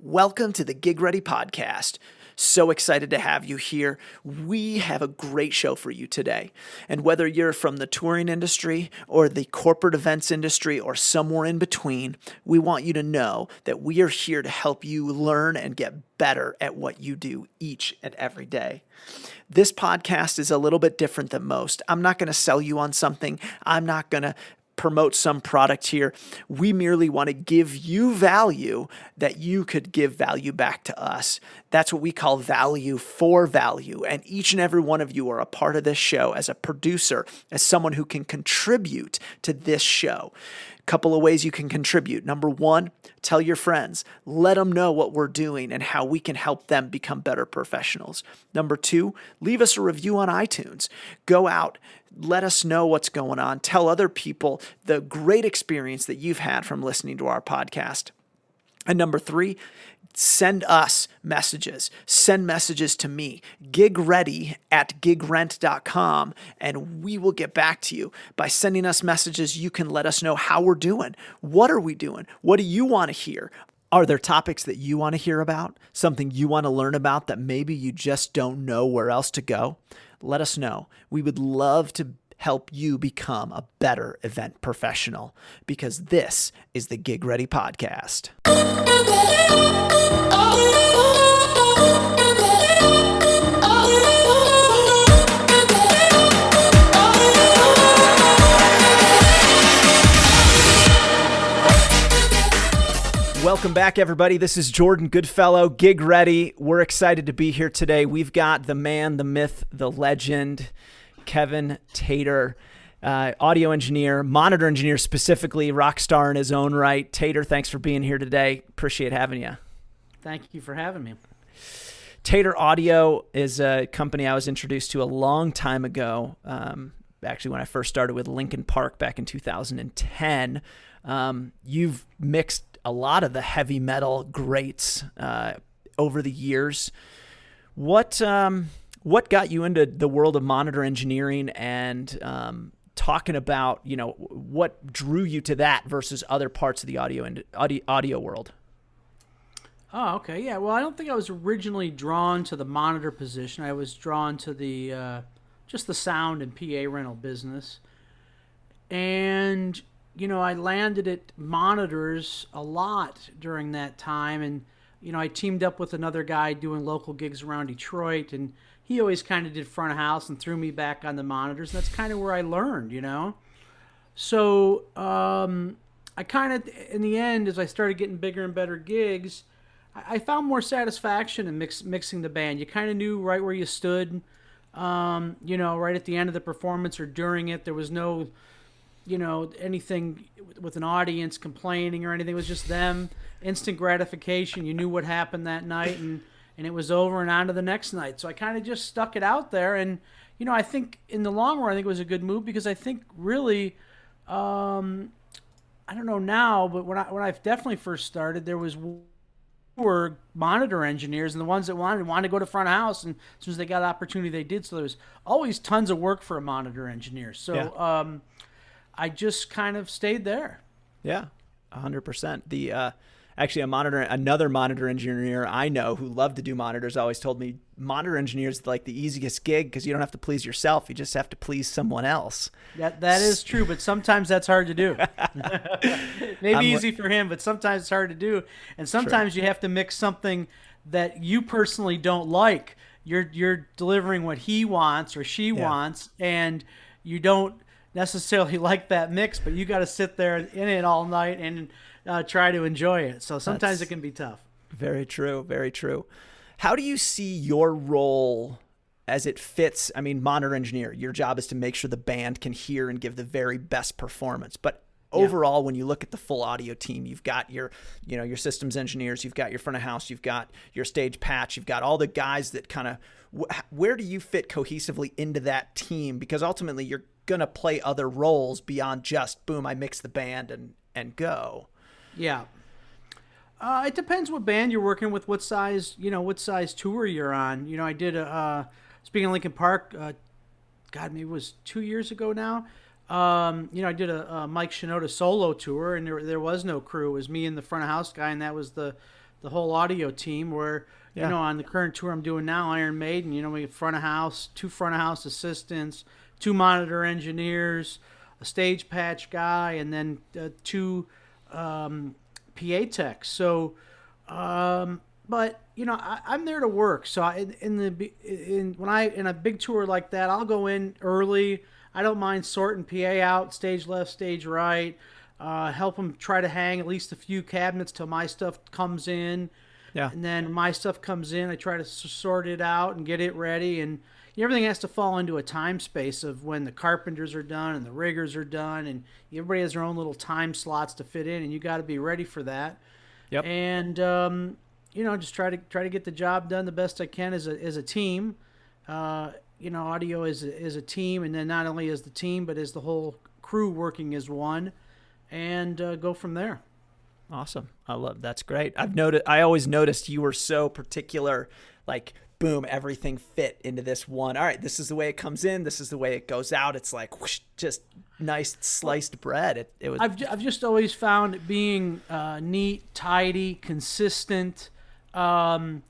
Welcome to the Gig Ready podcast. So excited to have you here. We have a great show for you today. And whether you're from the touring industry or the corporate events industry or somewhere in between, we want you to know that we are here to help you learn and get better at what you do each and every day. This podcast is a little bit different than most. I'm not going to sell you on something. I'm not going to promote some product here. We merely want to give you value that you could give value back to us. That's what we call value for value. And each and every one of you are a part of this show as a producer, as someone who can contribute to this show. Couple of ways you can contribute. Number one, tell your friends. Let them know what we're doing and how we can help them become better professionals. Number two, leave us a review on iTunes. Go out, let us know what's going on. Tell other people the great experience that you've had from listening to our podcast. And number three, send us messages. Send messages to me, gigready@gigrent.com, and we will get back to you. By sending us messages, you can let us know how we're doing. What are we doing? What do you want to hear? Are there topics that you want to hear about? Something you want to learn about that maybe you just don't know where else to go? Let us know. We would love to help you become a better event professional, because this is the Gig Ready podcast. Welcome back, everybody. This is Jordan Goodfellow, Gig Ready. We're excited to be here today. We've got the man, the myth, the legend, Kevin Tater, audio engineer, monitor engineer specifically, rock star in his own right. Tater, thanks for being here today. Appreciate having you. Thank you for having me. Tater Audio is a company I was introduced to a long time ago, actually when I first started with Linkin Park back in 2010. You've mixed a lot of the heavy metal greats over the years. What got you into the world of monitor engineering and talking about, what drew you to that versus other parts of the audio world? Oh, okay. Yeah. Well, I don't think I was originally drawn to the monitor position. I was drawn to the just the sound and PA rental business. And, I landed at monitors a lot during that time. And, I teamed up with another guy doing local gigs around Detroit, and he always kind of did front of house and threw me back on the monitors. And that's kind of where I learned, So I kind of, in the end, as I started getting bigger and better gigs, I found more satisfaction in mixing the band. You kind of knew right where you stood, right at the end of the performance or during it. There was no, anything with an audience complaining or anything. It was just them, instant gratification. You knew what happened that night, and it was over and on to the next night. So I kind of just stuck it out there. And, I think in the long run, I think it was a good move, because I think really, I don't know now, but when I definitely first started, there were monitor engineers, and the ones that wanted to go to front of house, and as soon as they got an opportunity, they did. So there was always tons of work for a monitor engineer. So yeah. I just kind of stayed there. Yeah, 100%. Actually, another monitor engineer I know who loved to do monitors always told me monitor engineers is like the easiest gig, because you don't have to please yourself. You just have to please someone else. That is true, but sometimes that's hard to do. Maybe easy for him, but sometimes it's hard to do. And sometimes you have to mix something that you personally don't like. You're delivering what he wants or she wants, and you don't necessarily like that mix, but you got to sit there in it all night and try to enjoy it. So sometimes it can be tough. Very true. Very true. How do you see your role as it fits? I mean, monitor engineer, your job is to make sure the band can hear and give the very best performance. But overall, when you look at the full audio team, you've got your systems engineers, you've got your front of house, you've got your stage patch, you've got all the guys that kind of, where do you fit cohesively into that team? Because ultimately you're going to play other roles beyond just, boom, I mix the band and go. Yeah. It depends what band you're working with, what size tour you're on. I did speaking of Linkin Park, maybe it was 2 years ago now. I did a Mike Shinoda solo tour, and there was no crew. It was me and the front of house guy, and that was the the whole audio team. Where Yeah. on the current tour I'm doing now, Iron Maiden, we have front of house, 2 front of house assistants, 2 monitor engineers, a stage patch guy, and then 2 PA techs. So, but I'm there to work. So in a big tour like that, I'll go in early. I don't mind sorting PA out, stage left, stage right. Help them try to hang at least a few cabinets till my stuff comes in. Yeah. And then my stuff comes in. I try to sort it out and get it ready. And everything has to fall into a time space of when the carpenters are done and the riggers are done. And everybody has their own little time slots to fit in. And you got to be ready for that. Yep. And, just try to get the job done the best I can as a team. Audio is a team. And then not only as the team, but as the whole crew working as one. And go from there. Awesome. That's great. I always noticed you were so particular, like, boom, everything fit into this one. All right, this is the way it comes in. This is the way it goes out. It's like whoosh, just nice sliced bread. It was. I've just always found it being neat, tidy, consistent, and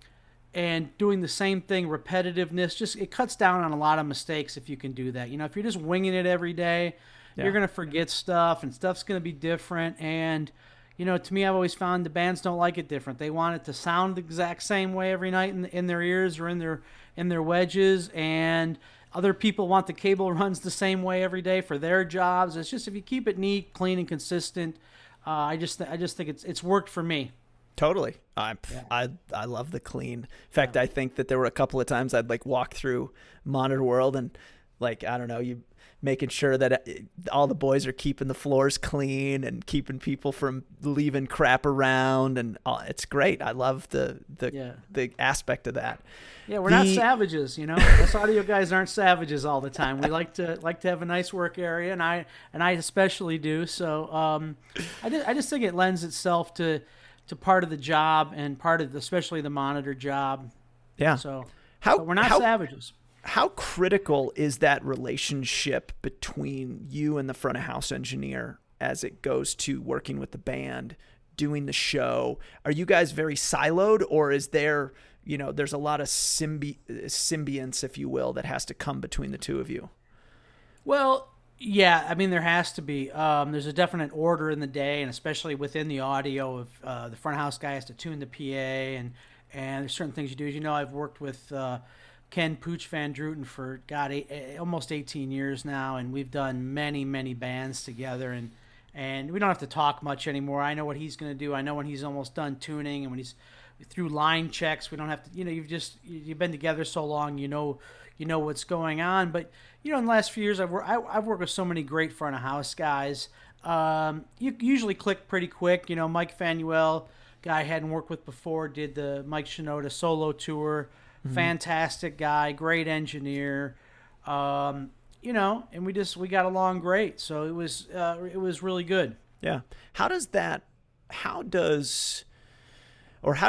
doing the same thing, repetitiveness. It cuts down on a lot of mistakes if you can do that. If you're just winging it every day, you're gonna forget stuff, and stuff's gonna be different. And to me, I've always found the bands don't like it different. They want it to sound the exact same way every night in their ears or in their wedges. And other people want the cable runs the same way every day for their jobs. It's just, if you keep it neat, clean, and consistent, I just think it's worked for me. Totally. I love the clean. In fact, I think that there were a couple of times I'd like walk through Monitor World and, like, I don't know, you making sure that all the boys are keeping the floors clean and keeping people from leaving crap around, and it's great. I love the aspect of that. Yeah, we're not savages, Us audio guys aren't savages all the time. We like to have a nice work area, and I especially do. So I just think it lends itself to part of the job and part of especially the monitor job. Yeah. So we're not savages. How critical is that relationship between you and the front of house engineer as it goes to working with the band, doing the show? Are you guys very siloed, or is there, there's a lot of symbionts, if you will, that has to come between the two of you? Well, yeah, I mean, there has to be. There's a definite order in the day, and especially within the audio of the front of house guy has to tune the PA, and there's certain things you do. As you know, I've worked with Ken Pooch Van Druten for almost 18 years now, and we've done many, many bands together, and we don't have to talk much anymore. I know what he's going to do. I know when he's almost done tuning, and when he's through line checks. We don't have to, you've been together so long, you know what's going on. But in the last few years, I've worked with so many great front of house guys. You usually click pretty quick. Mike Fanuel, guy I hadn't worked with before, did the Mike Shinoda solo tour. Mm-hmm. Fantastic guy, great engineer, and we got along great. So it was really good. Yeah. How do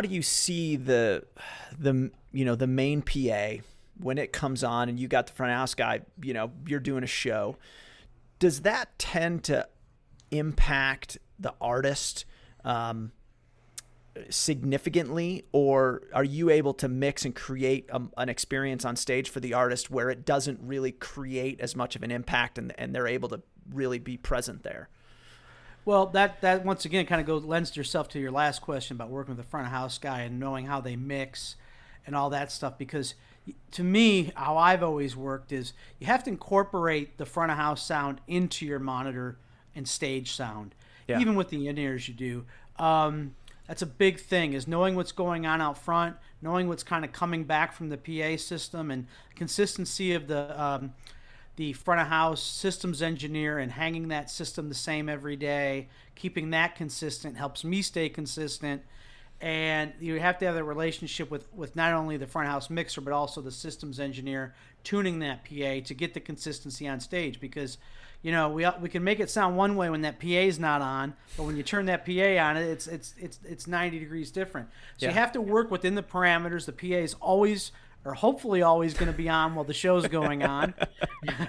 you see the main PA when it comes on and you got the front of house guy, you're doing a show? Does that tend to impact the artist significantly, or are you able to mix and create an experience on stage for the artist where it doesn't really create as much of an impact and they're able to really be present there? Well, that once again kind of lends yourself to your last question about working with the front of house guy and knowing how they mix and all that stuff, because to me, how I've always worked is you have to incorporate the front of house sound into your monitor and stage sound. Yeah. Even with the in-ears you do. That's a big thing, is knowing what's going on out front, knowing what's kind of coming back from the PA system, and consistency of the front of house systems engineer and hanging that system the same every day, keeping that consistent helps me stay consistent. And you have to have that relationship with not only the front of house mixer, but also the systems engineer tuning that PA to get the consistency on stage, because we can make it sound one way when that PA is not on, but when you turn that PA on, it's 90 degrees different. So You have to work within the parameters. The PA is always, or hopefully always, going to be on while the show's going on.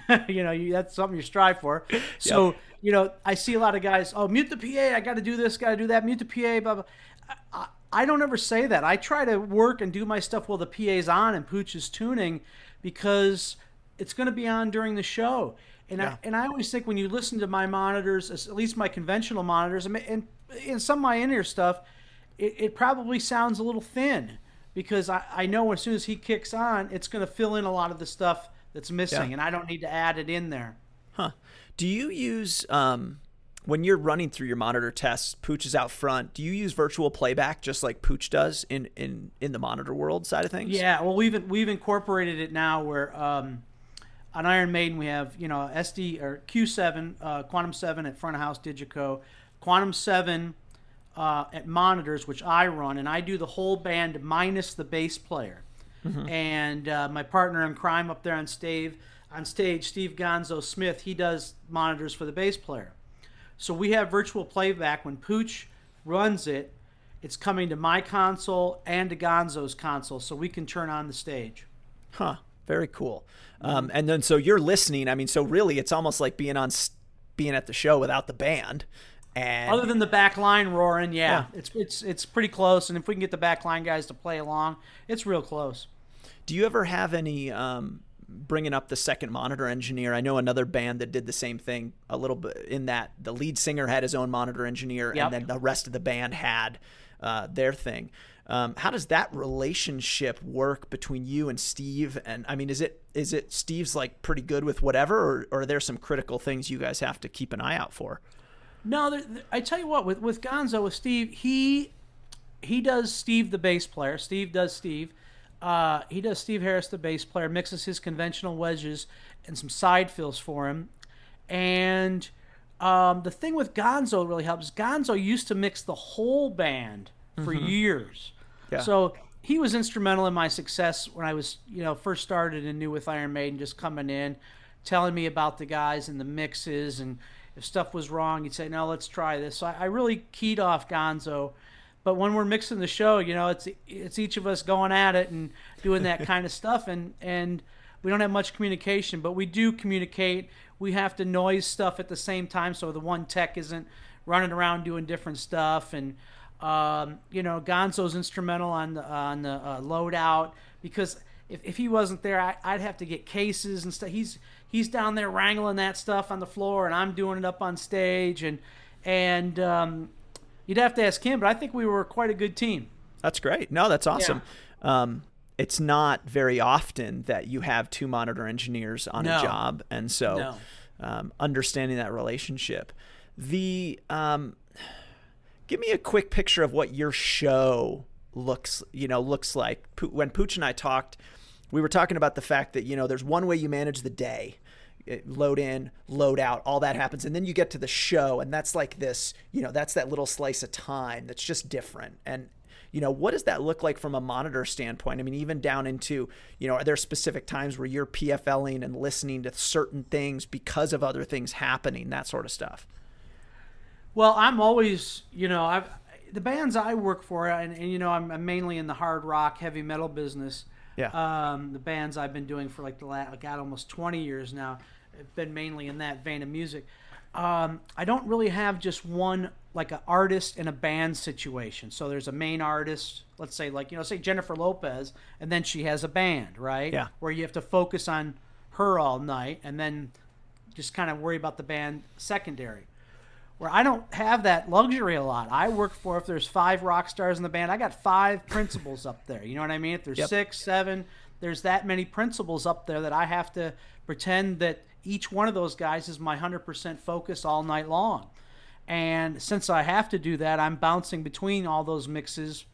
That's something you strive for. So I see a lot of guys, mute the PA, I got to do this, got to do that, mute the PA, blah blah. I don't ever say that. I try to work and do my stuff while the PA's on and Pooch is tuning, because it's going to be on during the show. And Yeah. I always think when you listen to my monitors, at least my conventional monitors, and some of my in-ear stuff, it probably sounds a little thin, because I know as soon as he kicks on, it's going to fill in a lot of the stuff that's missing, Yeah. and I don't need to add it in there. Huh. Do you use when you're running through your monitor tests, Pooch is out front, do you use virtual playback just like Pooch does in the monitor world side of things? Yeah, well, we've incorporated it now where on Iron Maiden we have SD or Q7, Quantum 7 at front of house Digico, Quantum 7 at monitors, which I run, and I do the whole band minus the bass player. And my partner in crime up there on stage, Steve Gonzo Smith, he does monitors for the bass player. So we have virtual playback. When Pooch runs it, it's coming to my console and to Gonzo's console, so we can turn on the stage. Huh. Very cool. And then so you're listening. I mean, so really, it's almost like being at the show without the band. And Other than the back line roaring, yeah. It's pretty close. And if we can get the back line guys to play along, it's real close. do you ever have any bringing up the second monitor engineer? I know another band that did the same thing a little bit, in that the lead singer had his own monitor engineer, Yep. and then the rest of the band had their thing. How does that relationship work between you and Steve? And I mean, is it Steve's like pretty good with whatever, or are there some critical things you guys have to keep an eye out for? No, I tell you what, with Gonzo, with Steve, he does Steve the bass player. Steve does Steve. He does Steve Harris the bass player, mixes his conventional wedges and some side fills for him. And the thing with Gonzo really helps. Gonzo used to mix the whole band for years. Yeah. So he was instrumental in my success when I was, first started and new with Iron Maiden, just coming in, telling me about the guys and the mixes, and if stuff was wrong, he'd say, "No, let's try this." So I really keyed off Gonzo. But when we're mixing the show, it's each of us going at it and doing that kind of stuff, and we don't have much communication, but we do communicate. We have to noise stuff at the same time, so the one tech isn't running around doing different stuff. And Gonzo's instrumental on the loadout, because if he wasn't there, I'd have to get cases and stuff. He's down there wrangling that stuff on the floor, and I'm doing it up on stage, and you'd have to ask him, but I think we were quite a good team. That's great. No, that's awesome. Yeah. It's not very often that you have two monitor engineers on a job, and so understanding that relationship. Give me a quick picture of what your show looks like. When Pooch and I talked, we were talking about the fact that there's one way you manage the day. Load in, load out, all that happens, and then you get to the show, and that's like this, that's that little slice of time that's just different. And what does that look like from a monitor standpoint? I mean, even down into, are there specific times where you're PFLing and listening to certain things because of other things happening, that sort of stuff? Well, I'm always, the bands I work for, and I'm mainly in the hard rock, heavy metal business. Yeah. The bands I've been doing for almost 20 years now have been mainly in that vein of music. I don't really have just one, like an artist and a band situation. So there's a main artist, let's say say Jennifer Lopez, and then she has a band, right? Yeah. Where you have to focus on her all night and then just kind of worry about the band secondary. Where I don't have that luxury a lot. I work for, if there's 5 rock stars in the band, I got 5 principals up there. You know what I mean? If there's 6, 7, there's that many principals up there that I have to pretend that each one of those guys is my 100% focus all night long. And since I have to do that, I'm bouncing between all those mixes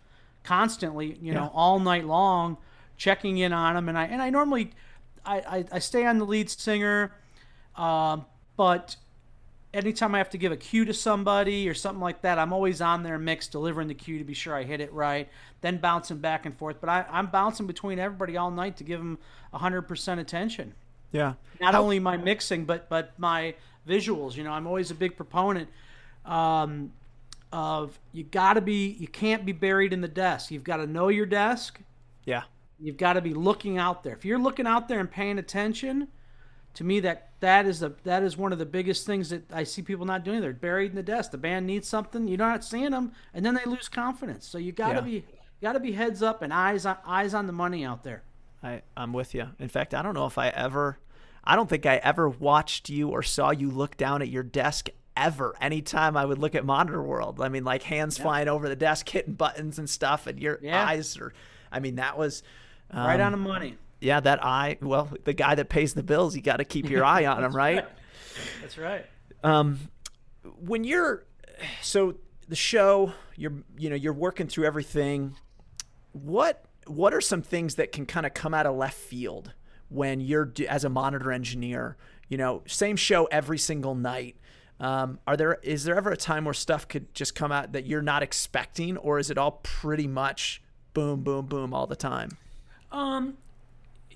constantly, all night long, checking in on them. And I normally, I stay on the lead singer, but anytime I have to give a cue to somebody or something like that, I'm always on their mix, delivering the cue to be sure I hit it right, then bouncing back and forth. But I'm bouncing between everybody all night to give them 100% attention. Yeah. Not only my mixing, but my visuals. I'm always a big proponent of you can't be buried in the desk. You've got to know your desk. Yeah. You've got to be looking out there. If you're looking out there and paying attention, to me, that is one of the biggest things that I see people not doing. They're buried in the desk. The band needs something, you're not seeing them, and then they lose confidence. So you got to Yeah. be heads up and eyes on the money out there. I'm with you. In fact, I don't think I ever watched you or saw you look down at your desk ever. Anytime I would look at Monitor World, I mean, like hands flying over the desk, hitting buttons and stuff, and your eyes are, I mean, that was Right on the money. yeah, that eye. Well, the guy that pays the bills, you got to keep your eye on him, right? That's right. When you're so the show, you're working through everything. What are some things that can kind of come out of left field when you're as a monitor engineer? Same show every single night. Is there ever a time where stuff could just come out that you're not expecting, or is it all pretty much boom, boom, boom all the time?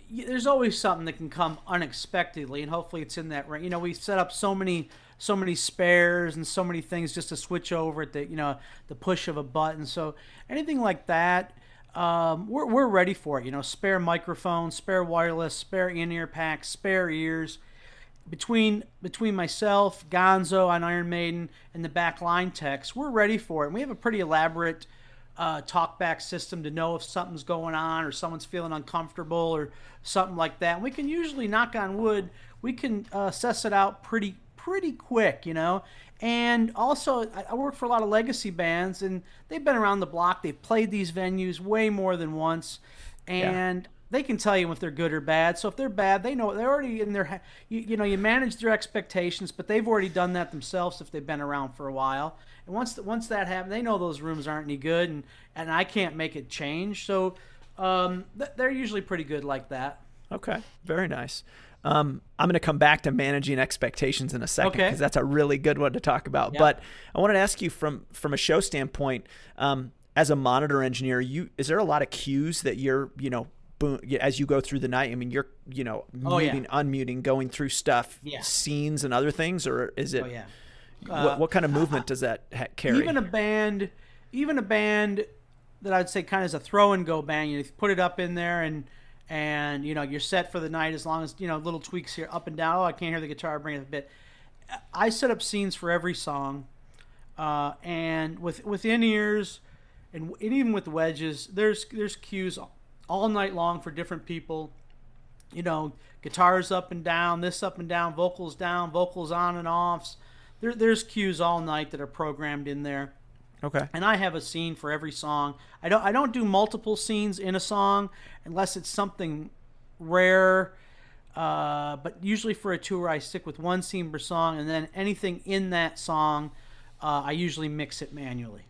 There's always something that can come unexpectedly, and hopefully it's in that range. We set up so many spares and so many things just to switch over at the push of a button. So anything like that, we're ready for it. Spare microphone, spare wireless, spare in-ear packs, spare ears. Between myself, Gonzo on Iron Maiden, and the back line techs, we're ready for it. And we have a pretty elaborate talkback system to know if something's going on or someone's feeling uncomfortable or something like that. And we can usually, knock on wood, we can suss it out pretty quick, And also, I work for a lot of legacy bands, and they've been around the block. They've played these venues way more than once, and they can tell you if they're good or bad. So if they're bad, they know they're already in their. You manage their expectations, but they've already done that themselves if they've been around for a while. And once that happens, they know those rooms aren't any good, and I can't make it change. So they're usually pretty good like that. Okay, very nice. I'm going to come back to managing expectations in a second because that's a really good one to talk about. Yeah. But I wanted to ask you from a show standpoint, as a monitor engineer, is there a lot of cues that you're, boom, as you go through the night? I mean, you're, muting, unmuting, going through stuff, scenes and other things, or is it? Oh, yeah. What kind of movement does that carry? Even a band that I'd say kind of is a throw and go band, you put it up in there and you're set for the night as long as little tweaks here up and down. Oh, I can't hear the guitar, bring it a bit. I set up scenes for every song, and with in-ears and even with wedges, there's cues all night long for different people. Guitars up and down, this up and down, vocals on and offs. There's cues all night that are programmed in there. Okay. And I have a scene for every song. I don't do multiple scenes in a song unless it's something rare. But usually for a tour, I stick with one scene per song, and then anything in that song, I usually mix it manually.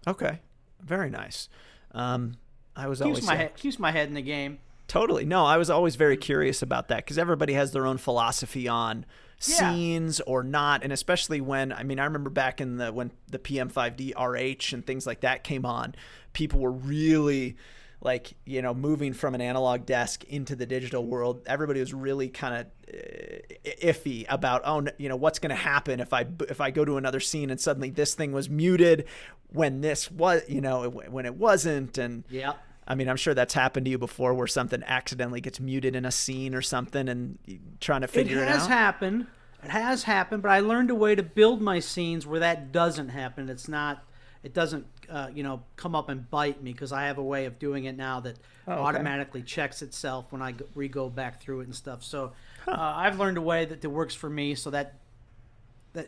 Okay. Very nice. Keeps my head in the game. Totally. No, I was always very curious about that because everybody has their own philosophy on scenes or not, and especially when I remember back in when the PM5D RH and things like that came on, people were really moving from an analog desk into the digital world. Everybody was really kind of iffy about what's going to happen if I go to another scene and suddenly this thing was muted when this was when it wasn't. And I'm sure that's happened to you before where something accidentally gets muted in a scene or something and trying to figure it out. It has happened, but I learned a way to build my scenes where that doesn't happen. It doesn't come up and bite me because I have a way of doing it now that automatically checks itself when I go back through it and stuff. So I've learned a way that works for me so that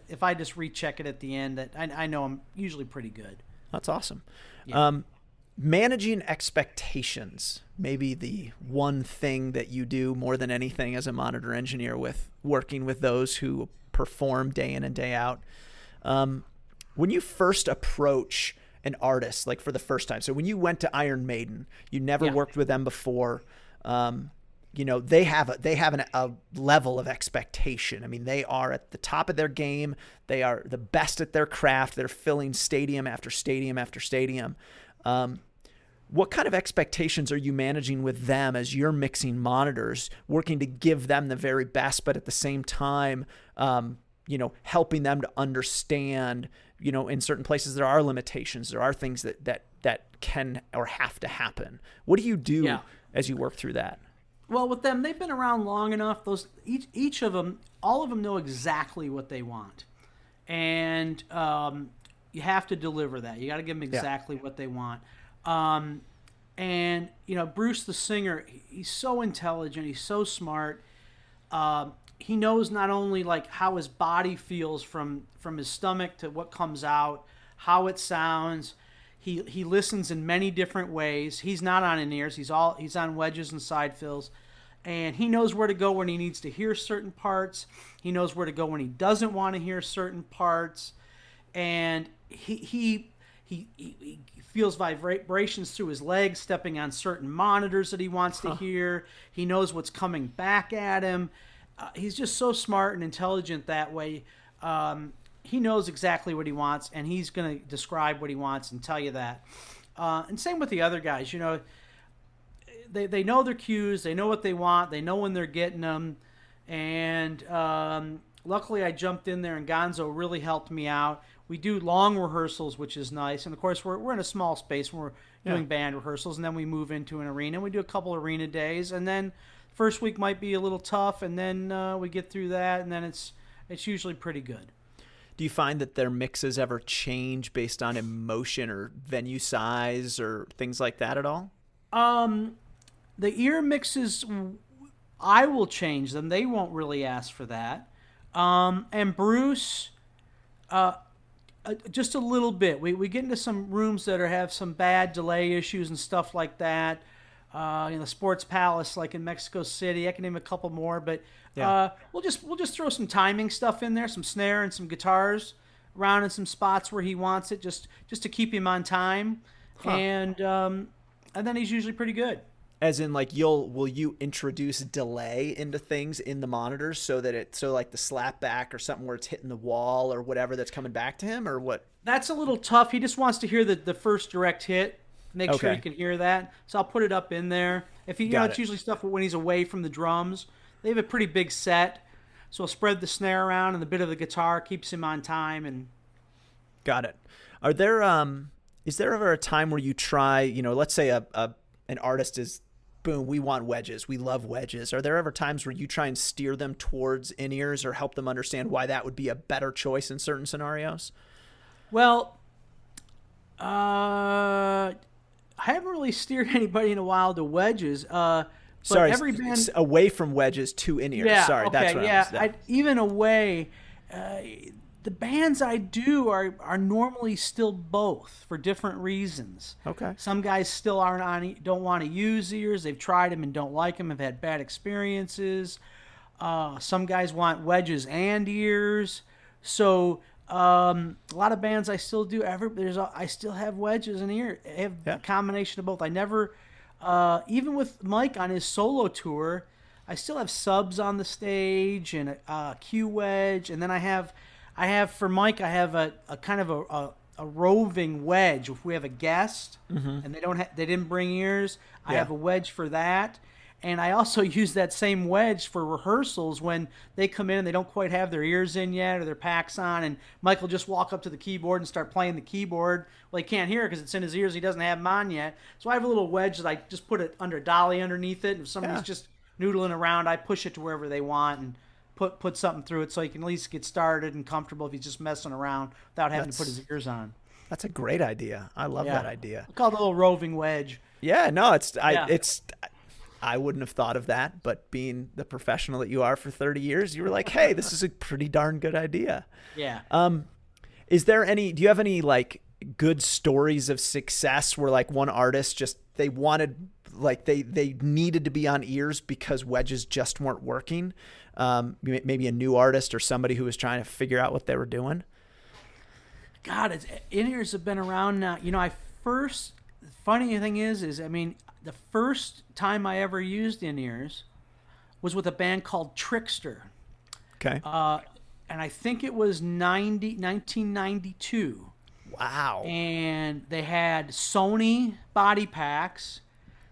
if I just recheck it at the end, that I know I'm usually pretty good. That's awesome. Yeah. Managing expectations, maybe the one thing that you do more than anything as a monitor engineer with working with those who perform day in and day out. When you first approach an artist, like for the first time, so when you went to Iron Maiden, you never worked with them before, they have a level of expectation. They are at the top of their game. They are the best at their craft. They're filling stadium after stadium after stadium. What kind of expectations are you managing with them as you're mixing monitors, working to give them the very best, but at the same time, helping them to understand, in certain places there are limitations. There are things that can or have to happen. What do you do as you work through that? Well, with them, they've been around long enough. Those each of them, all of them know exactly what they want, and you have to deliver that. You got to give them Yeah. exactly what they want. Um, and Bruce, the singer, he's so intelligent. He's so smart. He knows not only like how his body feels from his stomach to what comes out, how it sounds. He listens in many different ways. He's not on in-ears. He's on wedges and side fills, and he knows where to go when he needs to hear certain parts. He knows where to go when he doesn't want to hear certain parts, and he feels vibrations through his legs, stepping on certain monitors that he wants to hear. He knows what's coming back at him. He's just so smart and intelligent that way. He knows exactly what he wants, and he's going to describe what he wants and tell you that. And same with the other guys. They know their cues. They know what they want. They know when they're getting them. And luckily, I jumped in there, and Gonzo really helped me out. We do long rehearsals, which is nice. And, of course, we're in a small space when we're doing band rehearsals, and then we move into an arena. We do a couple arena days, and then first week might be a little tough, and then we get through that, and then it's usually pretty good. Do you find that their mixes ever change based on emotion or venue size or things like that at all? The ear mixes, I will change them. They won't really ask for that. And Bruce, just a little bit. We get into some rooms that have some bad delay issues and stuff like that. The Sports Palace, like in Mexico City. I can name a couple more, but we'll just throw some timing stuff in there, some snare and some guitars around in some spots where he wants it, just to keep him on time, and then he's usually pretty good. As in, like, will you introduce delay into things in the monitors so that like the slap back or something where it's hitting the wall or whatever that's coming back to him, or what? That's a little tough. He just wants to hear the first direct hit. Make sure Okay. he can hear that. So I'll put it up in there. If he, Got it's it. usually stuff when he's away from the drums. They have a pretty big set, so I'll spread the snare around and the bit of the guitar keeps him on time. And Got it. Are there is there ever a time where you try, let's say an artist is, boom, we want wedges, we love wedges. Are there ever times where you try and steer them towards in-ears or help them understand why that would be a better choice in certain scenarios? well, I haven't really steered anybody in a while to wedges. But Sorry, every band, away from wedges to in-ears. yeah, Sorry, okay, that's what yeah. I was. Even away, the bands I do are normally still both for different reasons. Okay. Some guys still don't want to use ears. They've tried them and don't like them. Have had bad experiences. Some guys want wedges and ears. So a lot of bands I still do. I still have wedges and ear. I have a combination of both. I never, even with Mike on his solo tour, I still have subs on the stage and a Q wedge, and then I have for Mike, I have a kind of a roving wedge. If we have a guest and they didn't bring ears, I have a wedge for that. And I also use that same wedge for rehearsals when they come in and they don't quite have their ears in yet or their packs on, and Mike will just walk up to the keyboard and start playing the keyboard. Well, he can't hear it because it's in his ears. He doesn't have them on yet. So I have a little wedge that I just put it under dolly underneath it. And if somebody's just noodling around, I push it to wherever they want and put something through it so he can at least get started and comfortable if he's just messing around without having to put his ears on. That's a great idea. I love that idea. I call it a little roving wedge. Yeah, no, I wouldn't have thought of that, but being the professional that you are for 30 years, you were like, hey, this is a pretty darn good idea. Yeah. Do you have any like good stories of success where like one artist just, they wanted, like they needed to be on ears because wedges just weren't working? Maybe a new artist or somebody who was trying to figure out what they were doing? God, in-ears have been around now. The funny thing is, I mean, the first time I ever used in-ears was with a band called Trickster. Okay. And I think it was 1992. Wow. And they had Sony body packs.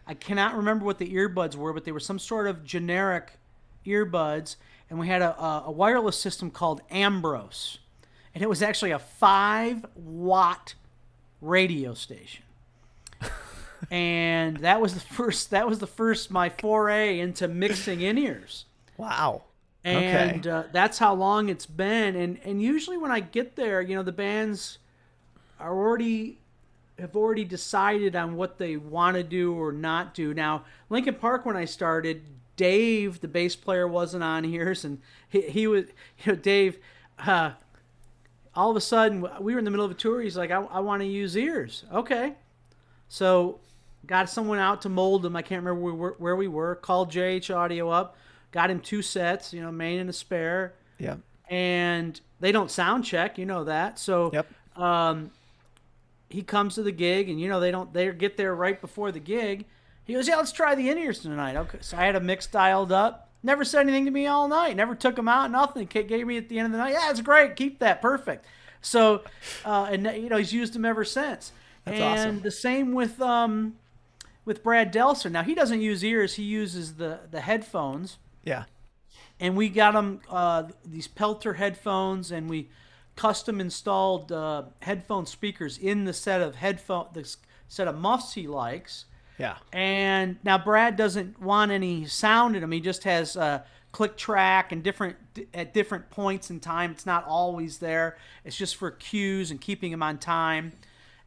I cannot remember what the earbuds were, but they were some sort of generic earbuds. And we had a wireless system called Ambrose. And it was actually a 5-watt radio station. And that was the first my foray into mixing in-ears. Wow. Okay. And that's how long it's been. And usually when I get there, the bands are have already decided on what they want to do or not do. Now, Linkin Park, when I started, Dave, the bass player, wasn't on ears, and he was, Dave. All of a sudden, we were in the middle of a tour. He's like, I want to use ears. Okay, so got someone out to mold them. I can't remember where we were. Called JH Audio up, got him 2 sets, main and a spare. Yeah. And they don't sound check, that. So Yep. He comes to the gig, and they get there right before the gig. He goes, yeah, let's try the in-ears tonight. Okay, so I had a mix dialed up. Never said anything to me all night. Never took them out. Nothing. Gave me at the end of the night. Yeah, it's great. Keep that. Perfect. So, and he's used them ever since. That's and awesome. the same with Brad Delser. Now he doesn't use ears. He uses the headphones. Yeah. And we got him these Pelter headphones, and we custom installed headphone speakers in the set of muffs he likes. Yeah. And now Brad doesn't want any sound in them. He just has click track and at different points in time. It's not always there. It's just for cues and keeping him on time.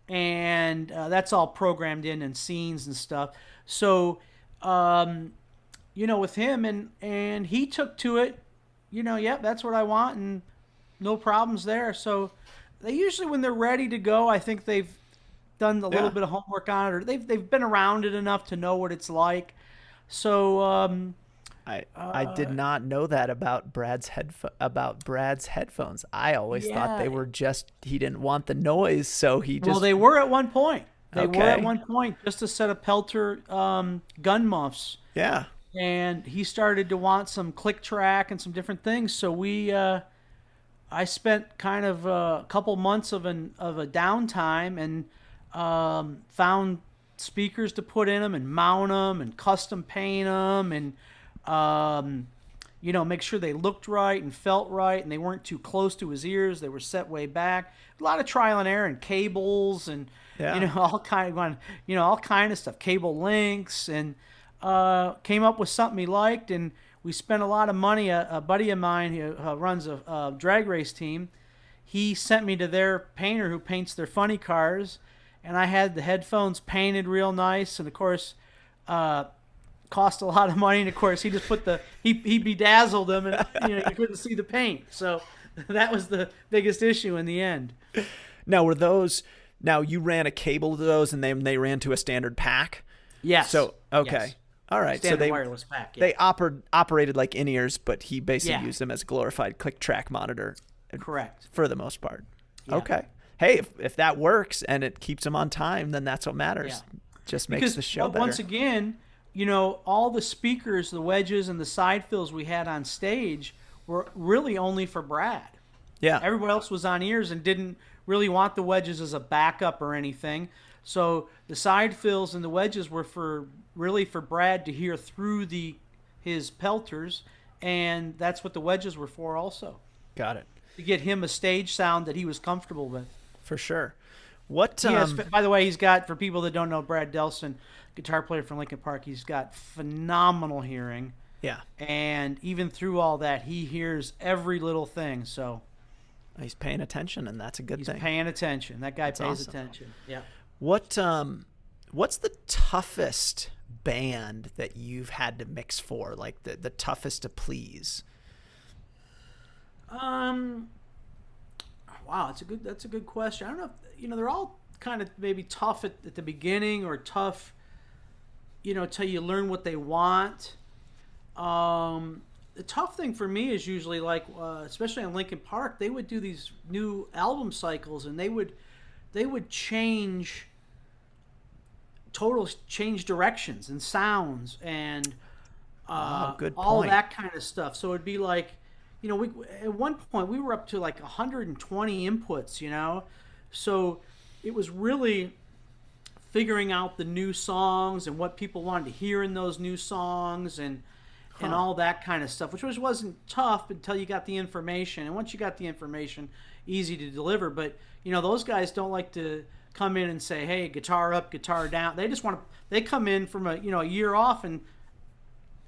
And that's all programmed in and scenes and stuff. So, with him, and he took to it, yep, that's what I want, and no problems there. So they usually, when they're ready to go, I think they've done a little bit of homework on it, or they've been around it enough to know what it's like. So I did not know that about Brad's headphones. I always thought they were he didn't want the noise, so he just. Well, they were at one point. They Okay. were at one point just a set of Pelter gun muffs. Yeah. And he started to want some click track and some different things. So I spent kind of a couple months of a downtime and found speakers to put in them and mount them and custom paint them and make sure they looked right and felt right and they weren't too close to his ears. They were set way back. A lot of trial and error and cables and all kind of stuff. Cable links, and came up with something he liked, and we spent a lot of money. A buddy of mine who runs a drag race team, he sent me to their painter who paints their funny cars, and I had the headphones painted real nice, and of course cost a lot of money, and of course he just he bedazzled them, and you couldn't see the paint. So that was the biggest issue in the end. Now you ran a cable to those, and they ran to a standard pack? Yes. So okay. Yes. All right. Standard So they wireless pack. Yeah. they operated like in-ears, but he basically used them as a glorified click track monitor. Correct. For the most part. Yeah. Okay. Hey, if that works and it keeps him on time, then that's what matters. Yeah. Just makes the show better. Once again, all the speakers, the wedges, and the side fills we had on stage were really only for Brad. Yeah. Everybody else was on ears and didn't really want the wedges as a backup or anything. So the side fills and the wedges were really for Brad to hear through his Pelters, and that's what the wedges were for also. Got it. To get him a stage sound that he was comfortable with. For sure. What? By the way, he's got, for people that don't know, Brad Delson, guitar player from Linkin Park, he's got phenomenal hearing. Yeah. And even through all that, he hears every little thing. So he's paying attention, and that's a good thing. He's paying attention. That guy pays awesome. attention. Yeah. What's the toughest band that you've had to mix for? Like the toughest to please? Wow, that's a good question. I don't know if, they're all kind of maybe tough at the beginning, or tough, till you learn what they want. The tough thing for me is usually like, especially on Linkin Park, they would do these new album cycles, and they would change directions and sounds and good all point. that kind of stuff. So it'd be like, we at one point we were up to like 120 inputs, so it was really figuring out the new songs and what people wanted to hear in those new songs and all that kind of stuff, which wasn't tough until you got the information. And once you got the information, easy to deliver. But those guys don't like to come in and say, hey, guitar up, guitar down. They just want to, they come in from a year off, and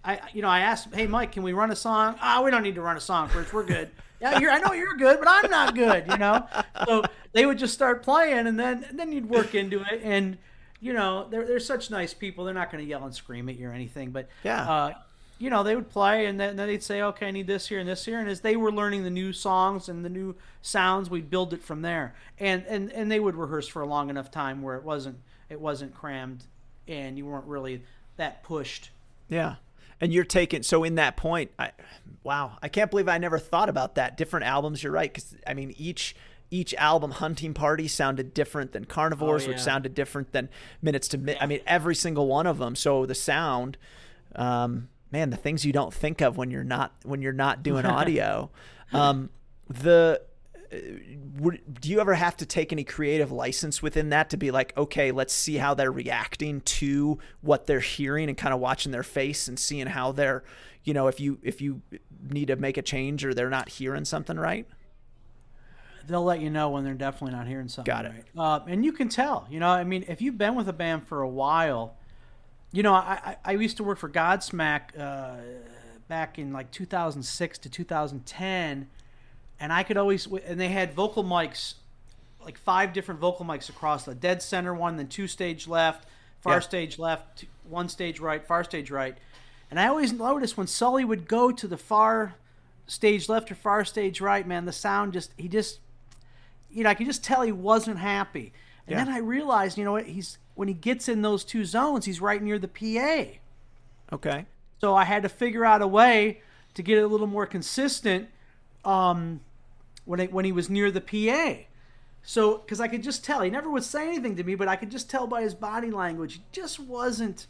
I asked, hey, Mike, can we run a song? We don't need to run a song first. We're good. Yeah, I know you're good, but I'm not good, So they would just start playing, and then you'd work into it. And, they're such nice people. They're not going to yell and scream at you or anything. But, Yeah. they would play, and then they'd say, okay, I need this here and this here. And as they were learning the new songs and the new sounds, we'd build it from there. And they would rehearse for a long enough time where it wasn't crammed, and you weren't really that pushed. Yeah. And you're taking, so in that point, wow, I can't believe I never thought about that. Different albums, you're right. Because, I mean, each album, Hunting Party, sounded different than Carnivores, which sounded different than Minutes to Midnight. I mean, every single one of them. So the sound, man, the things you don't think of when you're not doing audio. Do you ever have to take any creative license within that to be like, okay, let's see how they're reacting to what they're hearing, and kind of watching their face and seeing how they're, if you need to make a change or they're not hearing something right? They'll let you know when they're definitely not hearing something. Got it. Right. And you can tell, I mean, if you've been with a band for a while, I used to work for Godsmack back in like 2006 to 2010. And I could always, and they had vocal mics, like 5 different vocal mics across the dead center one, then 2 stage left, far stage left, 1 stage right, far stage right. And I always noticed when Sully would go to the far stage left or far stage right, man, the sound I could just tell he wasn't happy. And then I realized, when he gets in those 2 zones, he's right near the PA. Okay. So I had to figure out a way to get it a little more consistent. When he was near the PA. So, because I could just tell, he never would say anything to me, but I could just tell by his body language, he just wasn't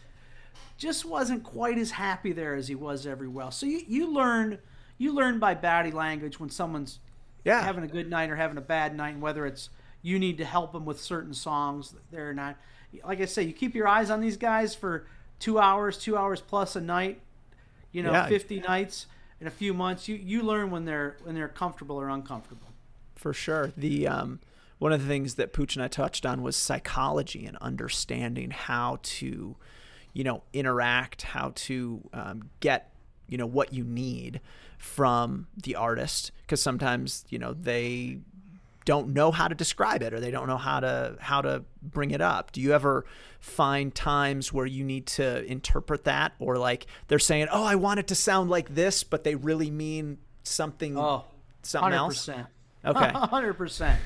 quite as happy there as he was everywhere else. So you learn by body language when someone's having a good night or having a bad night, and whether it's you need to help them with certain songs. They're not, like I say, you keep your eyes on these guys for 2 hours plus a night, 50 nights. In a few months, you learn when they're comfortable or uncomfortable. For sure. The one of the things that Pooch and I touched on was psychology and understanding how to, interact, how to get, what you need from the artist, because sometimes they don't know how to describe it, or they don't know how to bring it up. Do you ever find times where you need to interpret that, or like they're saying, I want it to sound like this, but they really mean something 100%. Else? Okay. 100%.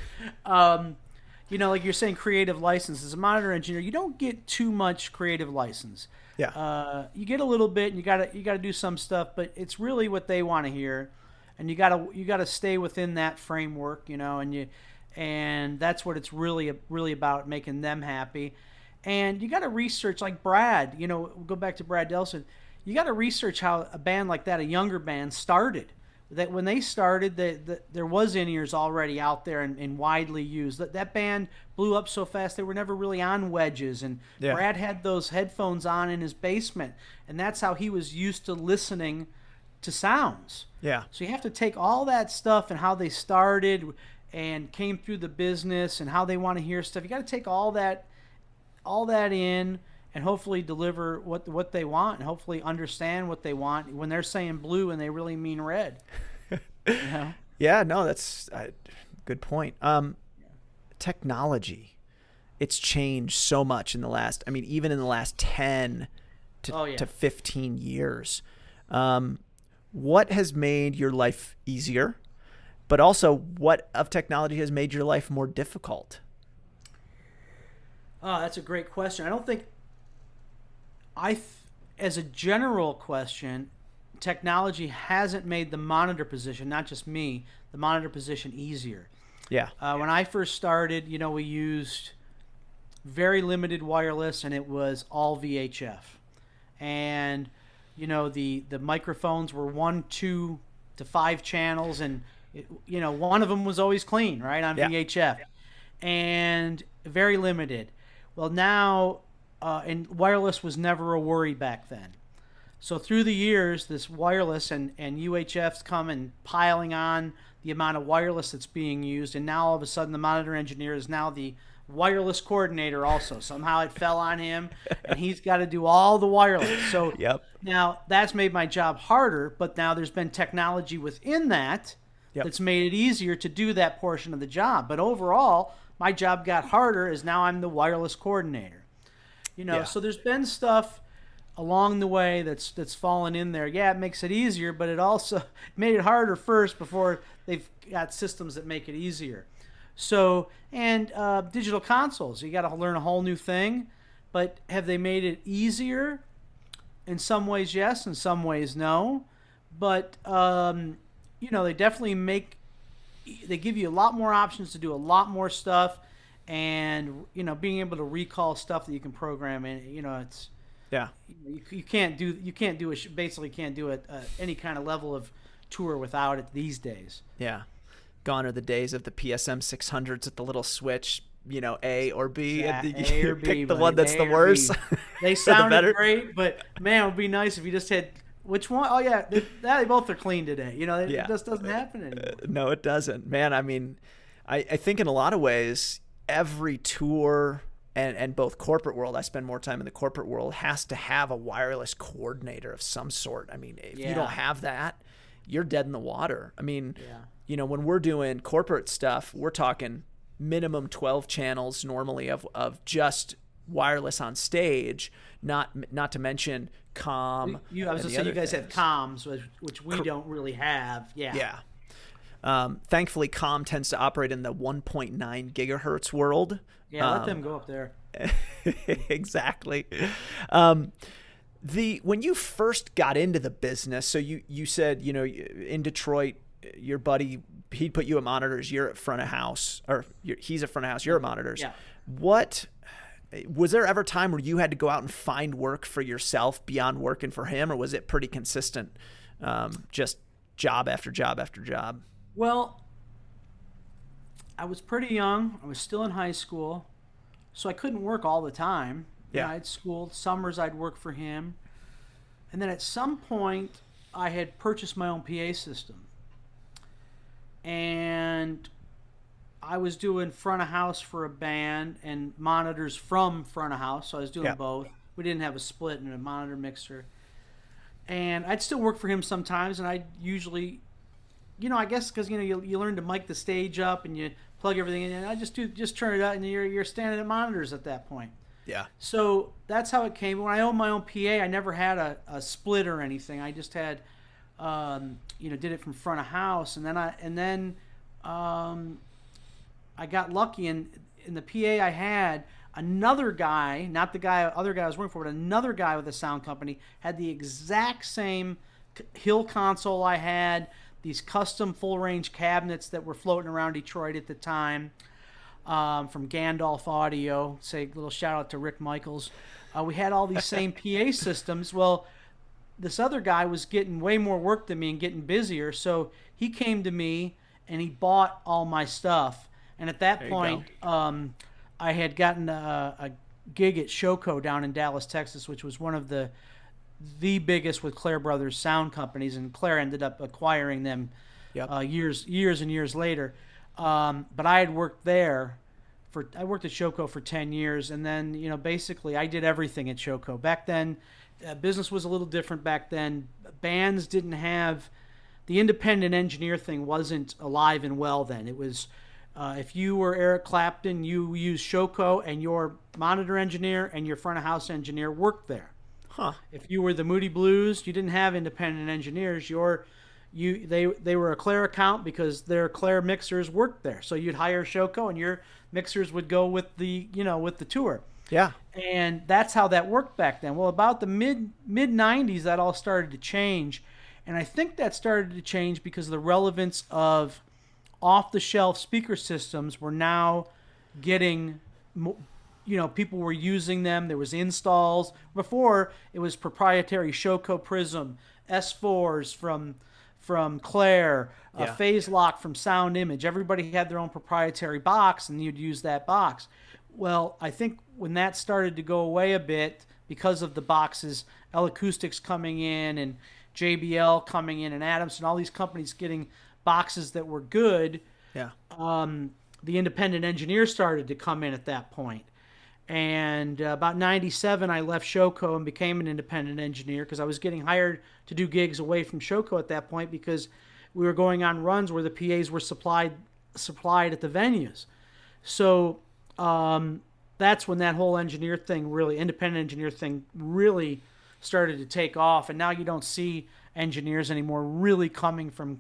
Like you're saying, creative license. As a monitor engineer, you don't get too much creative license. Yeah. You get a little bit, and you gotta do some stuff, but it's really what they want to hear. And you gotta stay within that framework, and that's what it's really about, making them happy. And you gotta research, like Brad. Go back to Brad Delson. You gotta research how a band like that, a younger band, started. That when they started, there was in-ears already out there and widely used. That band blew up so fast they were never really on wedges. And Brad had those headphones on in his basement, and that's how he was used to listening to sounds. Yeah. So you have to take all that stuff and how they started and came through the business and how they want to hear stuff. You got to take all that in and hopefully deliver what they want, and hopefully understand what they want when they're saying blue and they really mean red. Yeah, no, that's a good point. Technology, it's changed so much in the last, even in the last 10 to 15 years. What has made your life easier, but also what of technology has made your life more difficult? That's a great question. I don't think as a general question, technology hasn't made the monitor position, not just me, the monitor position easier. Yeah. When I first started, we used very limited wireless, and it was all VHF. And the microphones were 1, 2 to 5 channels, and one of them was always clean, right, on VHF, and very limited. Well, now, and wireless was never a worry back then. So through the years, this wireless and UHFs come and piling on the amount of wireless that's being used, and now all of a sudden the monitor engineer is now the wireless coordinator also. Somehow it fell on him, and he's got to do all the wireless. So Yep. now that's made my job harder, but now there's been technology within that Yep. that's made it easier to do that portion of the job. But overall, my job got harder as now I'm the wireless coordinator. Yeah. So there's been stuff along the way that's fallen in there. Yeah, it makes it easier, but it also made it harder first before they've got systems that make it easier. So, and digital consoles, you got to learn a whole new thing, but have they made it easier? In some ways, yes. In some ways, no. But they definitely they give you a lot more options to do a lot more stuff, and being able to recall stuff that you can program in. It's Yeah. you basically can't do any kind of level of tour without it these days. Yeah. Gone are the days of the PSM 600s at the little switch, A or B. Yeah, and A or pick B, the buddy, one that's A the or worst. B. They sounded great, but man, it would be nice if you just had which one? Oh yeah, they both are clean today. It just doesn't happen anymore. No, it doesn't, man. I mean, I think in a lot of ways, every tour and both corporate world, I spend more time in the corporate world, has to have a wireless coordinator of some sort. I mean, if you don't have that, you're dead in the water. I mean, when we're doing corporate stuff, we're talking minimum 12 channels normally of just wireless on stage, not to mention comm. I was going to say you guys have comms, which we don't really have. Yeah. Thankfully, comm tends to operate in the 1.9 gigahertz world. Yeah, let them go up there. Exactly. When you first got into the business, so you said, in Detroit, your buddy, he'd put you at monitors, you're at front of house, or he's at front of house, you're at monitors. Yeah. Was there ever a time where you had to go out and find work for yourself beyond working for him, or was it pretty consistent, just job after job after job? Well, I was pretty young. I was still in high school, so I couldn't work all the time. Yeah. I had school. Summers I'd work for him. And then at some point, I had purchased my own PA system. And I was doing front of house for a band and monitors from front of house, so I was doing both. We didn't have a split in a monitor mixer. And I'd still work for him sometimes, and I'd usually, I guess because you learn to mic the stage up and you plug everything in, and I just turn it up, and you're standing at monitors at that point. Yeah. So that's how it came. When I owned my own PA, I never had a split or anything. I just had, did it from front of house, and then I got lucky, and in the PA I had, another guy, not the other guy I was working for, but another guy with a sound company had the exact same Hill console I had, these custom full-range cabinets that were floating around Detroit at the time, from Gandalf Audio. Say a little shout-out to Rick Michaels. We had all these same PA systems. Well, this other guy was getting way more work than me and getting busier, so he came to me, and he bought all my stuff. And at that point, I had gotten a gig at Showco down in Dallas, Texas, which was one of the biggest with Clair Brothers sound companies, and Clair ended up acquiring them years and years later. But I had worked there I worked at Showco for 10 years, and then basically I did everything at Showco. Back then, business was a little different. Back then, bands didn't have the independent engineer thing wasn't alive and well then. It was if you were Eric Clapton, you used Showco, and your monitor engineer and your front of house engineer worked there. Huh. If you were the Moody Blues, you didn't have independent engineers. They were a Clair account because their Clair mixers worked there. So you'd hire Showco, and your mixers would go with the tour. Yeah. And that's how that worked back then. Well, about the mid 90s, that all started to change, and I think that started to change because of the relevance of off-the-shelf speaker systems were now getting, people were using them. There was installs. Before, it was proprietary Showco Prism, S4s from Clair, Phase Lock from Sound Image. Everybody had their own proprietary box, and you'd use that box. Well, I think when that started to go away a bit because of the boxes, L Acoustics coming in and JBL coming in and Adams and all these companies getting boxes that were good. Yeah. the independent engineers started to come in at that point. And about 97, I left Showco and became an independent engineer because I was getting hired to do gigs away from Showco at that point because we were going on runs where the PAs were supplied at the venues. So that's when that whole independent engineer thing really started to take off. And now you don't see engineers anymore really coming from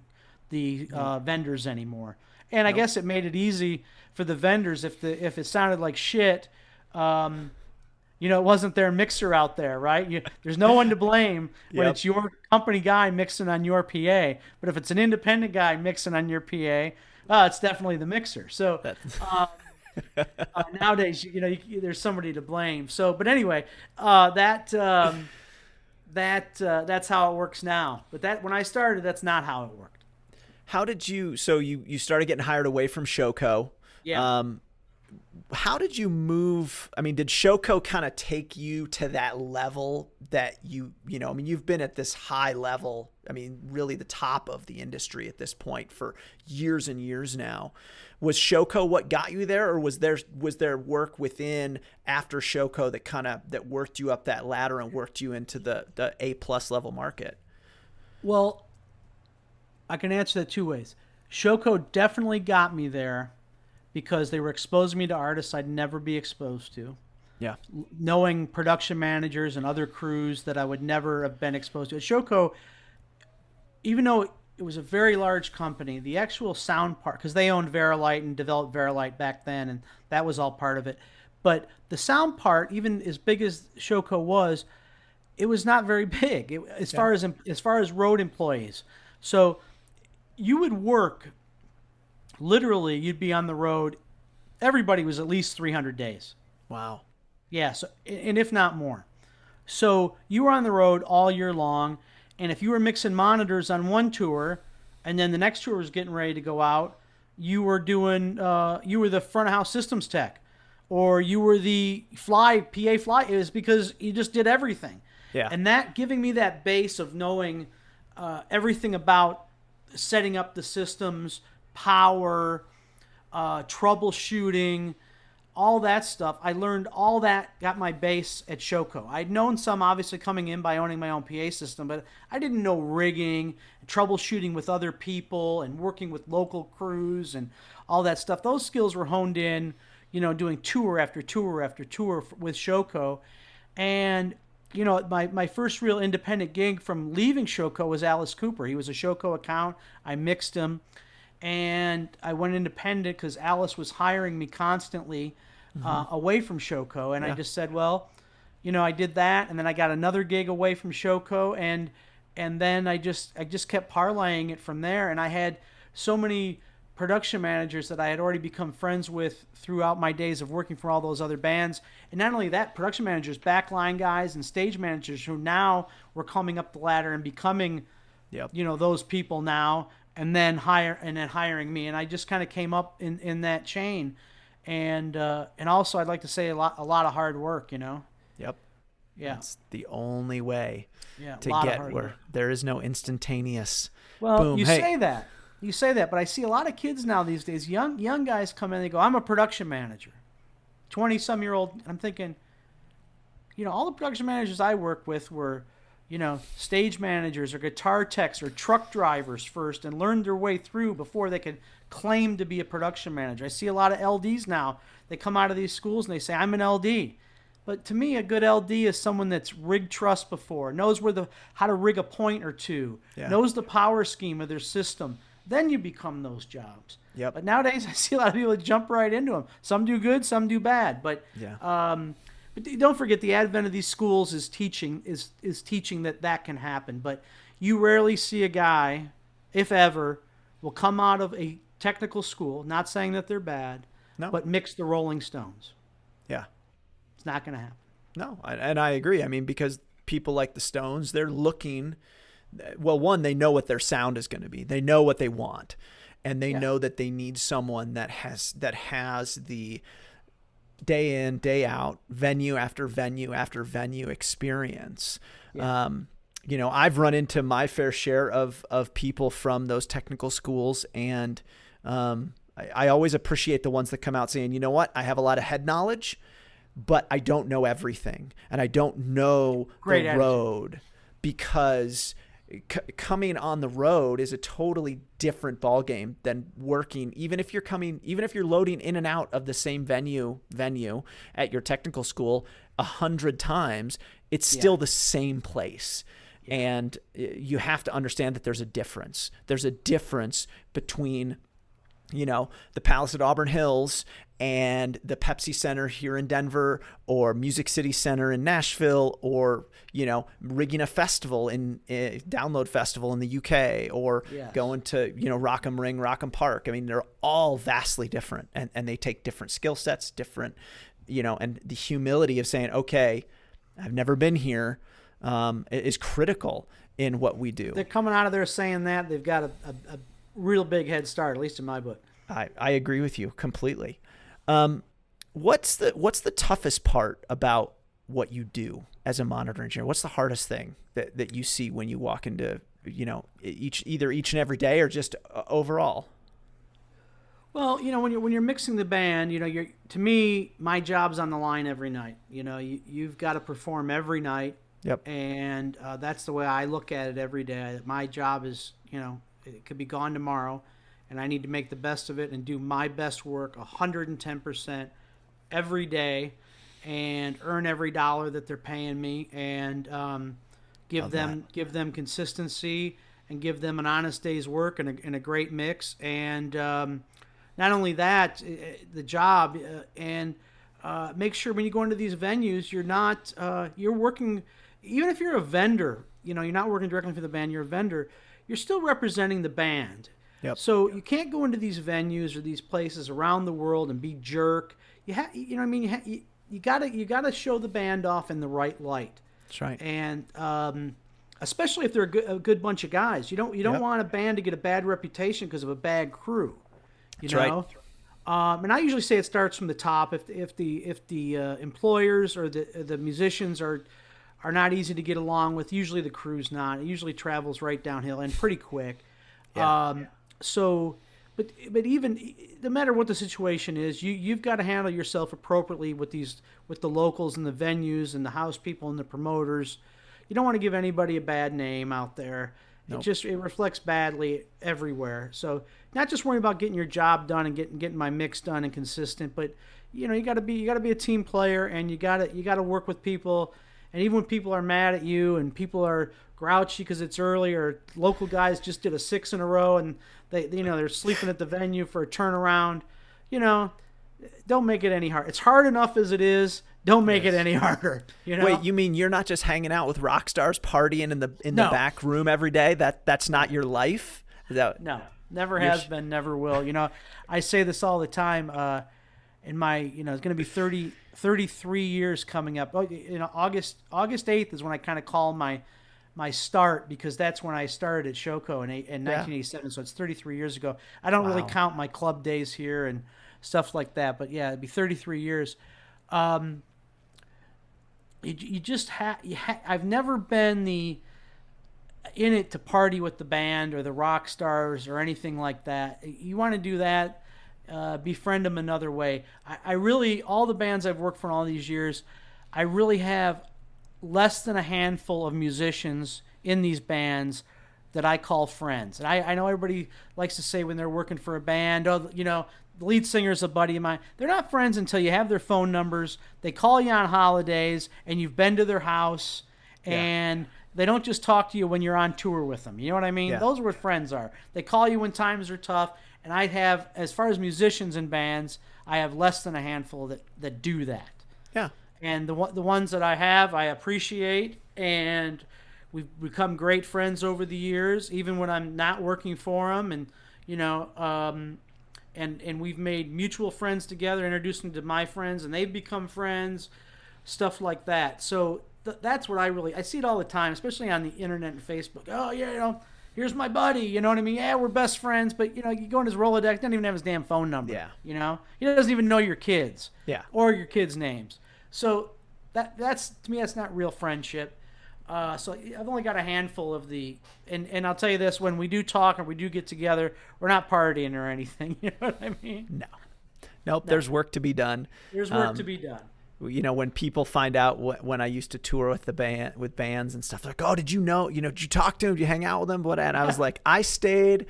the vendors anymore. And I guess it made it easy for the vendors if it sounded like shit. It wasn't their mixer out there, right? There's no one to blame when it's your company guy mixing on your PA. But if it's an independent guy mixing on your PA, it's definitely the mixer. So nowadays, there's somebody to blame. So, but anyway, that's how it works now. But when I started, that's not how it worked. How did you? So you started getting hired away from Showco. Yeah. How did you move? I mean, did Showco kind of take you to that level that you've been at this high level, I mean, really the top of the industry at this point for years and years now. Was Showco what got you there, or was there work within after Showco that worked you up that ladder and worked you into the A+ level market? Well, I can answer that two ways. Showco definitely got me there because they were exposing me to artists I'd never be exposed to. Yeah. Knowing production managers and other crews that I would never have been exposed to. At Showco, even though it was a very large company, the actual sound part, because they owned Verilight and developed Verilight back then, and that was all part of it. But the sound part, even as big as Showco was, it was not very big as far as road employees. So you would work, literally, you'd be on the road. Everybody was at least 300 days. Wow. Yeah, so, and if not more. So you were on the road all year long, and if you were mixing monitors on one tour, and then the next tour was getting ready to go out, you were the front of house systems tech, or you were the PA fly. It was because you just did everything. Yeah. And that giving me that base of knowing everything about setting up the systems, power, troubleshooting, all that stuff. I learned all that, got my base at Showco. I'd known some, obviously, coming in by owning my own PA system, but I didn't know rigging, troubleshooting with other people, and working with local crews and all that stuff. Those skills were honed in, doing tour after tour after tour with Showco. And, my first real independent gig from leaving Showco was Alice Cooper. He was a Showco account. I mixed him. And I went independent because Alice was hiring me constantly away from Showco. And I just said, well, I did that. And then I got another gig away from Showco. And then I just kept parlaying it from there. And I had so many production managers that I had already become friends with throughout my days of working for all those other bands. And not only that, production managers, backline guys, and stage managers who now were coming up the ladder and becoming, those people now. And then hiring me, and I just kind of came up in that chain, and also I'd like to say a lot of hard work, Yep. Yeah. That's the only way to get where there is no instantaneous. Well, boom. You say that, but I see a lot of kids now these days, young guys come in, and they go, "I'm a production manager," 20-some-year-old. I'm thinking, all the production managers I work with were, stage managers or guitar techs or truck drivers first and learned their way through before they could claim to be a production manager. I see a lot of LDs now. They come out of these schools and they say, I'm an LD. But to me, a good LD is someone that's rigged truss before, knows how to rig a point or two, knows the power scheme of their system. Then you become those jobs. Yep. But nowadays, I see a lot of people that jump right into them. Some do good, some do bad. But But don't forget, the advent of these schools is teaching that can happen. But you rarely see a guy, if ever, will come out of a technical school, not saying that they're bad, but mix the Rolling Stones. Yeah. It's not going to happen. No, and I agree. I mean, because people like the Stones, they're looking, well, one, they know what their sound is going to be. They know what they want. And they know that they need someone that has the day in, day out, venue after venue after venue experience. Yeah. I've run into my fair share of people from those technical schools, and I always appreciate the ones that come out saying, you know what, I have a lot of head knowledge, but I don't know everything, and I don't know Great the attitude. road, because coming on the road is a totally different ballgame than working. Even if you're loading in and out of the same venue at your technical school 100 times, it's still the same place. Yeah. And you have to understand that there's a difference. There's a difference between, the Palace at Auburn Hills and the Pepsi Center here in Denver, or Music City Center in Nashville, or, rigging a festival in Download Festival in the UK, or going to, Rock'em Ring, Rock'em Park. I mean, they're all vastly different, and they take different skill sets, different, and the humility of saying, okay, I've never been here, is critical in what we do. They're coming out of there saying that they've got a real big head start, at least in my book. I agree with you completely. What's the toughest part about what you do as a monitor engineer? What's the hardest thing that you see when you walk into, each and every day, or just overall? Well, when you're mixing the band, to me, my job's on the line every night. You've got to perform every night. Yep. And that's the way I look at it every day. My job is, it could be gone tomorrow, and I need to make the best of it and do my best work 110% every day, and earn every dollar that they're paying me, and give them consistency, and give them an honest day's work and a great mix. And not only that, the job, and make sure when you go into these venues, you're working, even if you're a vendor, you're not working directly for the band, you're a vendor, you're still representing the band. Yep. So you can't go into these venues or these places around the world and be jerk. You gotta show the band off in the right light. That's right. And especially if they're a good bunch of guys, you don't want a band to get a bad reputation because of a bad crew. That's right. And I usually say it starts from the top. If the employers or the musicians are not easy to get along with, usually the crew's not. It usually travels right downhill and pretty quick. Yeah. But even no matter what the situation is, you've got to handle yourself appropriately with the locals and the venues and the house people and the promoters. You don't want to give anybody a bad name out there. Nope. It reflects badly everywhere. So not just worrying about getting your job done and getting my mix done and consistent, but you got to be a team player, and you got to work with people. And even when people are mad at you and people are grouchy because it's early, or local guys just did a 6 in a row and they're sleeping at the venue for a turnaround, don't make it any hard. It's hard enough as it is. Don't make it any harder. Wait, you mean you're not just hanging out with rock stars, partying in the back room every day? That's not your life? No, never has been, never will. I say this all the time. In my, it's going to be 33 years coming up. August 8th is when I kind of call my start, because that's when I started at Shoko in 1987. So it's 33 years ago. I don't really count my club days here and stuff like that, but yeah, it'd be 33 years. You just I've never been in it to party with the band or the rock stars or anything like that. You want to do that, befriend them another way. I really, all the bands I've worked for in all these years, I really have less than a handful of musicians in these bands that I call friends. And I know everybody likes to say when they're working for a band, the lead singer's a buddy of mine. They're not friends until you have their phone numbers. They call you on holidays, and you've been to their house, and they don't just talk to you when you're on tour with them. You know what I mean? Yeah. Those are what friends are. They call you when times are tough. And I have, as far as musicians and bands, I have less than a handful that do that. Yeah. And the ones that I have, I appreciate, and we've become great friends over the years, even when I'm not working for them. And and we've made mutual friends together, introduced them to my friends, and they've become friends, stuff like that. So that's what I see it all the time, especially on the internet and Facebook. Oh yeah, here's my buddy, you know what I mean? Yeah, we're best friends, but you go in his Rolodex, doesn't even have his damn phone number. Yeah. He doesn't even know your kids. Yeah. Or your kids' names. So that's, to me, that's not real friendship. So I've only got a handful of and I'll tell you this: when we do talk or we do get together, we're not partying or anything. You know what I mean? No. Nope. There's work to be done. There's work to be done. When people find out when I used to tour with with bands and stuff, they're like, oh, did you did you talk to him? Did you hang out with him? And I was like, I stayed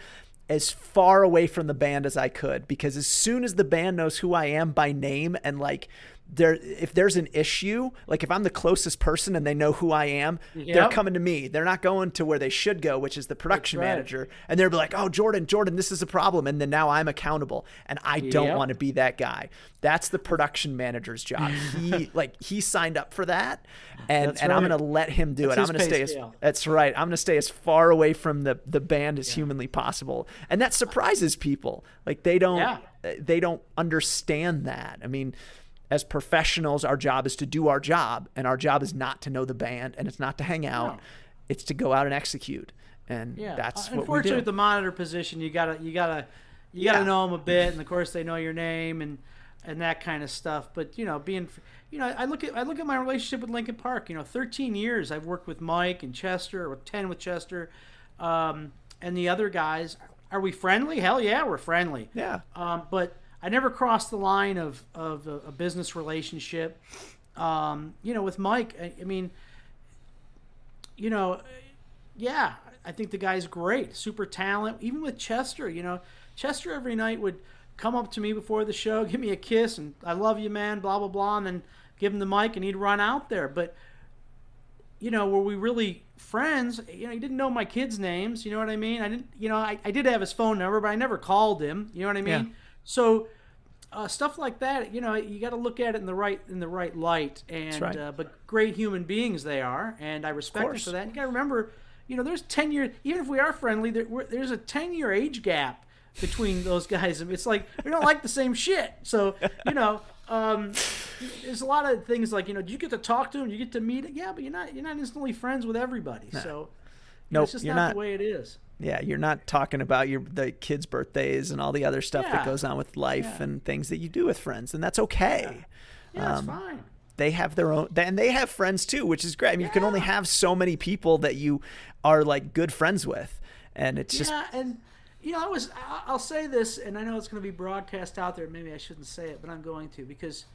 as far away from the band as I could, because as soon as the band knows who I am by name, and like if there's an issue, like if I'm the closest person and they know who I am, they're coming to me. They're not going to where they should go, which is the production manager. And they'll be like, oh, Jordan, this is a problem. And then now I'm accountable. And I don't want to be that guy. That's the production manager's job. He signed up for that, and I'm going to let him do it. I'm going to stay that's right. I'm going to stay as far away from the band as humanly possible. And that surprises people. Like they don't understand that. I mean, as professionals, our job is to do our job, and our job is not to know the band, and it's not to hang out. No. It's to go out and execute, and that's what we do. Unfortunately, with the monitor position, you gotta know them a bit, and of course they know your name and that kind of stuff. But I look at my relationship with Linkin Park. 13 years I've worked with Mike and Chester, or 10 with Chester, and the other guys. Are we friendly? Hell yeah, we're friendly. Yeah. But I never crossed the line of a business relationship. With Mike, I mean, I think the guy's great, super talent. Even with Chester, Chester every night would come up to me before the show, give me a kiss, and I love you, man, blah, blah, blah, and then give him the mic, and he'd run out there. But, were we really friends? He didn't know my kids' names, you know what I mean? I didn't, I did have his phone number, but I never called him, you know what I mean? Yeah. So stuff like that, you got to look at it in the right light. And That's right. But great human beings they are, and I respect them for that. You got to remember, there's 10 years. Even if we are friendly, there's a 10-year age gap between those guys. It's like we don't like the same shit. So there's a lot of things like do you get to talk to them? You get to meet? Yeah, but you're not instantly friends with everybody. No. So it's just not the way it is. Yeah, you're not talking about the kids' birthdays and all the other stuff that goes on with life and things that you do with friends, and that's okay. Yeah, that's fine. They have their own, and they have friends too, which is great. I mean, you can only have so many people that you are like good friends with, and it's just. Yeah, and I'll say this, and I know it's going to be broadcast out there. Maybe I shouldn't say it, but I'm going to, because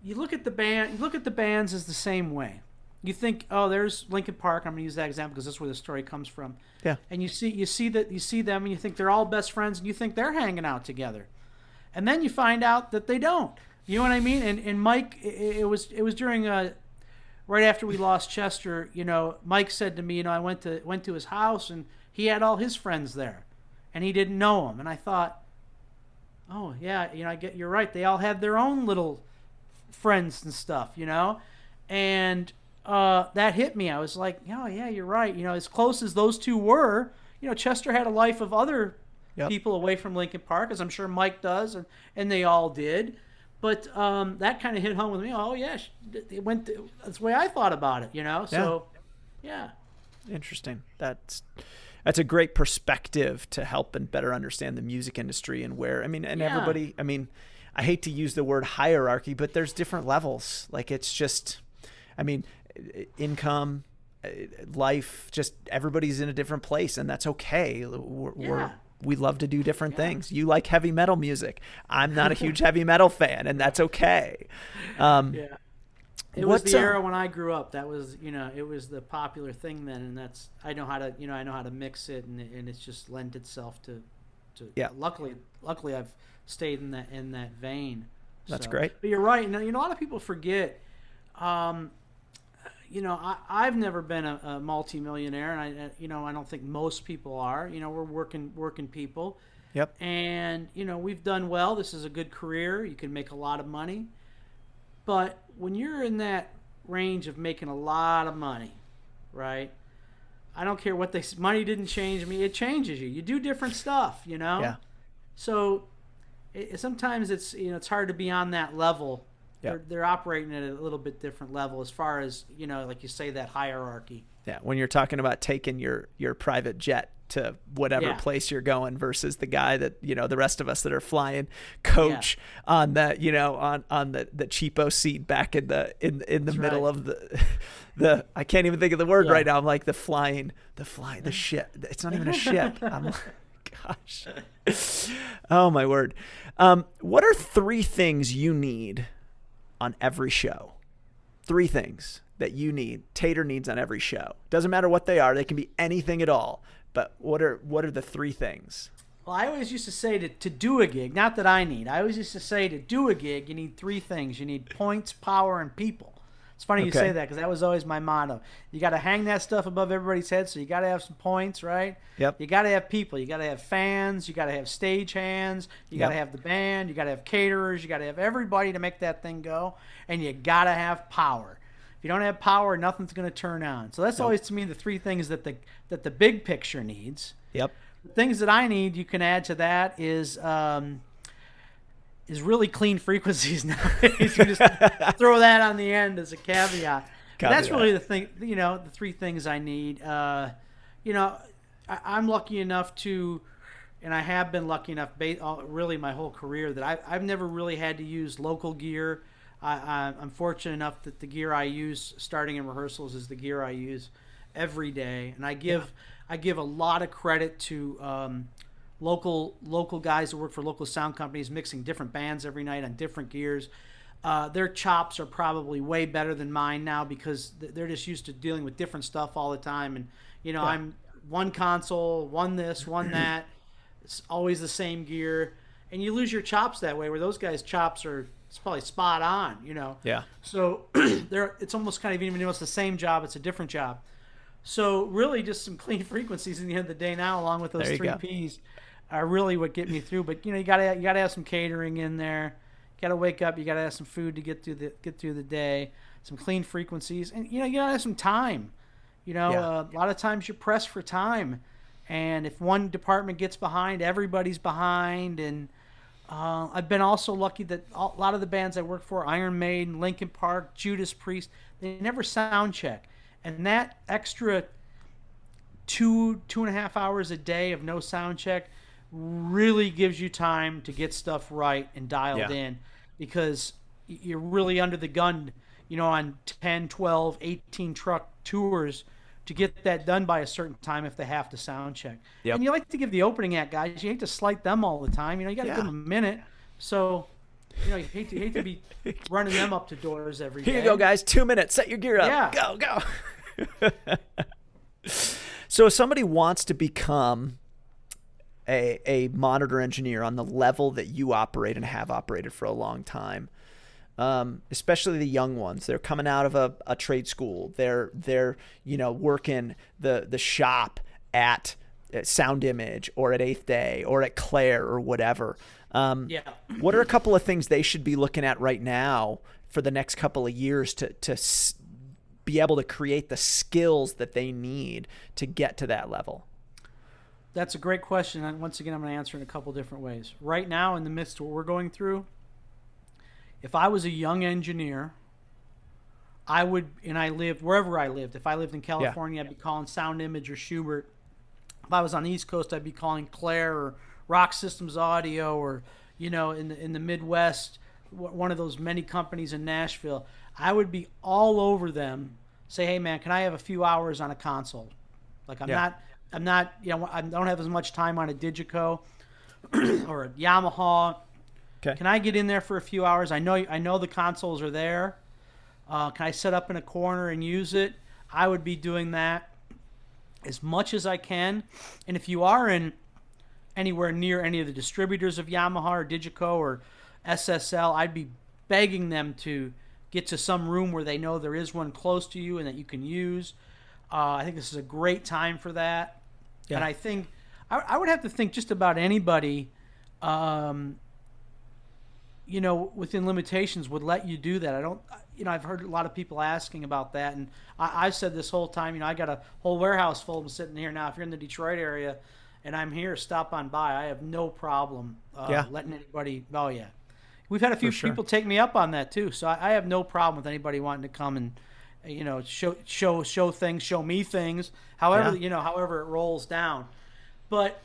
you look at the bands as the same way. You think, oh, there's Linkin Park. I'm going to use that example because that's where the story comes from. Yeah. And you see them, and you think they're all best friends, and you think they're hanging out together, and then you find out that they don't. You know what I mean? And Mike, it was during right after we lost Chester. Mike said to me, I went to his house, and he had all his friends there, and he didn't know them. And I thought, oh yeah, you're right. They all had their own little friends and stuff, and. That hit me. I was like, oh yeah, you're right. As close as those two were, Chester had a life of other people away from Linkin Park, as I'm sure Mike does, and they all did. But that kind of hit home with me. Oh yeah, that's the way I thought about it. So yeah. Interesting. That's a great perspective to help and better understand the music industry and everybody. I mean, I hate to use the word hierarchy, but there's different levels. Like it's just. Income, life, just everybody's in a different place, and that's okay. We love to do different things. You like heavy metal music. I'm not a huge heavy metal fan, and that's okay. It was the era when I grew up. That was, it was the popular thing then, and that's I know how to mix it, and it's just lent itself to. Yeah. Luckily, I've stayed in that vein. That's great. But you're right. A lot of people forget. I've never been a multimillionaire, and I don't think most people are. We're working people. Yep. And we've done well. This is a good career. You can make a lot of money, but when you're in that range of making a lot of money, right? I don't care what money didn't change me. It changes you. You do different stuff. Yeah. So sometimes it's it's hard to be on that level. Yep. they're operating at a little bit different level as far as, like you say, that hierarchy. Yeah, when you're talking about taking your private jet to whatever Yeah. place you're going versus the guy that, the rest of us that are flying coach on that, on the cheapo seat back in the That's middle right. of the I can't even think of the word Yeah. right now. I'm like the ship. It's not even a ship. I'm like, gosh. Oh my word. What are 3 things you need on every show? 3 things that you need, Tater needs on every show. Doesn't matter what they are. They can be anything at all. But what are the 3 things? Well, I always used to say to do a gig, not that I need. I always used to say to do a gig, you need 3 things. You need points, power, and people. It's funny you say that because that was always my motto. You got to hang that stuff above everybody's head, so you got to have some points, right? Yep. You got to have people. You got to have fans. You got to have stage hands. You got to have the band. You got to have caterers. You got to have everybody to make that thing go, and you got to have power. If you don't have power, nothing's going to turn on. So that's always to me the 3 things that the big picture needs. Yep. The things that I need, you can add to that is really clean frequencies nowadays. You just throw that on the end as a caveat. That's really the thing. The 3 things I need. I'm lucky enough to, and I have been lucky enough, really my whole career, that I've never really had to use local gear. I'm fortunate enough that the gear I use starting in rehearsals is the gear I use every day, and I give a lot of credit to local guys who work for local sound companies mixing different bands every night on different gears. Their chops are probably way better than mine now because they're just used to dealing with different stuff all the time, and I'm one console, one this, one that. It's always the same gear, and you lose your chops that way. Where those guys' chops are. It's probably spot on, Yeah. So it's almost kind of, even though it's the same job, it's a different job. So really just some clean frequencies in the end of the day now, along with those 3 Ps, are really what get me through. But you gotta have some catering in there. You gotta wake up. You gotta have some food to get through the day. Some clean frequencies, and you gotta have some time. A lot of times you're pressed for time, and if one department gets behind, everybody's behind, and I've been also lucky that a lot of the bands I work for, Iron Maiden, Linkin Park, Judas Priest, they never sound check. And that extra 2.5 hours a day of no sound check really gives you time to get stuff right and dialed in, because you're really under the gun, on 10, 12, 18 truck tours to get that done by a certain time if they have to sound check. Yep. And you like to give the opening act guys, you hate to slight them all the time. You got to give them a minute. So, you hate to be running them up to doors every day. Here you go, guys. 2 minutes. Set your gear up. Yeah. Go. So if somebody wants to become a monitor engineer on the level that you operate and have operated for a long time, especially the young ones, they're coming out of a trade school. They're working the shop at Sound Image or at Eighth Day or at Claire or whatever. What are a couple of things they should be looking at right now for the next couple of years to be able to create the skills that they need to get to that level? That's a great question. And once again, I'm going to answer in a couple different ways. Right now, in the midst of what we're going through, if I was a young engineer, I would, and I lived wherever I lived. If I lived in California, I'd be calling Sound Image or Schubert. If I was on the East Coast, I'd be calling Claire or Rock Systems Audio, or in the Midwest, one of those many companies in Nashville. I would be all over them. Say, hey man, can I have a few hours on a console? Like I'm not, I don't have as much time on a Digico or a Yamaha. Okay. Can I get in there for a few hours? I know the consoles are there. Can I set up in a corner and use it? I would be doing that as much as I can. And if you are in anywhere near any of the distributors of Yamaha or Digico or SSL, I'd be begging them to get to some room where they know there is one close to you and that you can use. I think this is a great time for that. Yeah. And I think I would have to think just about anybody, within limitations would let you do that. I've heard a lot of people asking about that. And I've said this whole time, I got a whole warehouse full of them sitting here now. If you're in the Detroit area and I'm here, stop on by. I have no problem letting anybody, We've had a few For sure. people take me up on that too, so I have no problem with anybody wanting to come and show things, show me things, however Yeah. however it rolls down. But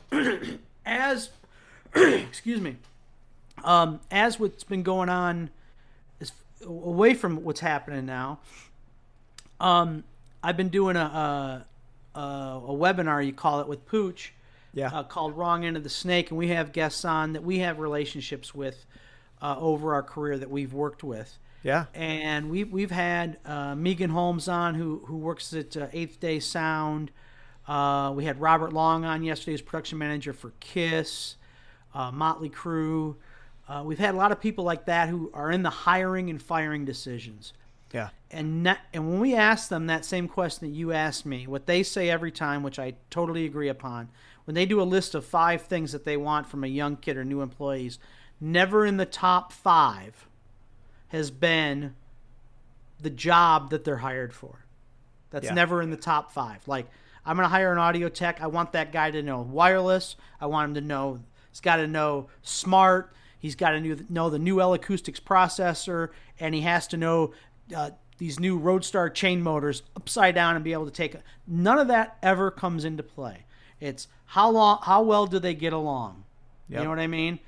as excuse me, as what's been going on is away from what's happening now. I've been doing a webinar, you call it, with Pooch, Yeah. called Wrong End of the Snake, and we have guests on that we have relationships with over our career that we've worked with. Yeah. And we've had Megan Holmes on, who works at Eighth Day Sound. We had Robert Long on yesterday, as production manager for Kiss, Motley Crue. We've had a lot of people like that who are in the hiring and firing decisions. Yeah. And when we ask them that same question that you asked me, what they say every time, which I totally agree upon, when they do a list of 5 things that they want from a young kid or new employees, never in the top 5 has been the job that they're hired for. That's Yeah. never in the top 5. Like, I'm going to hire an audio tech. I want that guy to know wireless. I want him to know, he's got to know smart. He's got to know the new L Acoustics processor, and he has to know these new Roadstar chain motors upside down and be able to take it. None of that ever comes into play. It's how well do they get along? Yep. You know what I mean?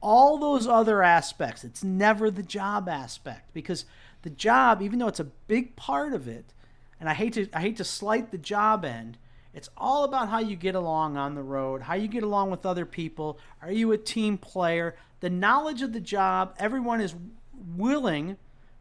All those other aspects, it's never the job aspect, because the job, even though it's a big part of it, and I hate to slight the job end, it's all about how you get along on the road, how you get along with other people. Are you a team player? The knowledge of the job, everyone is willing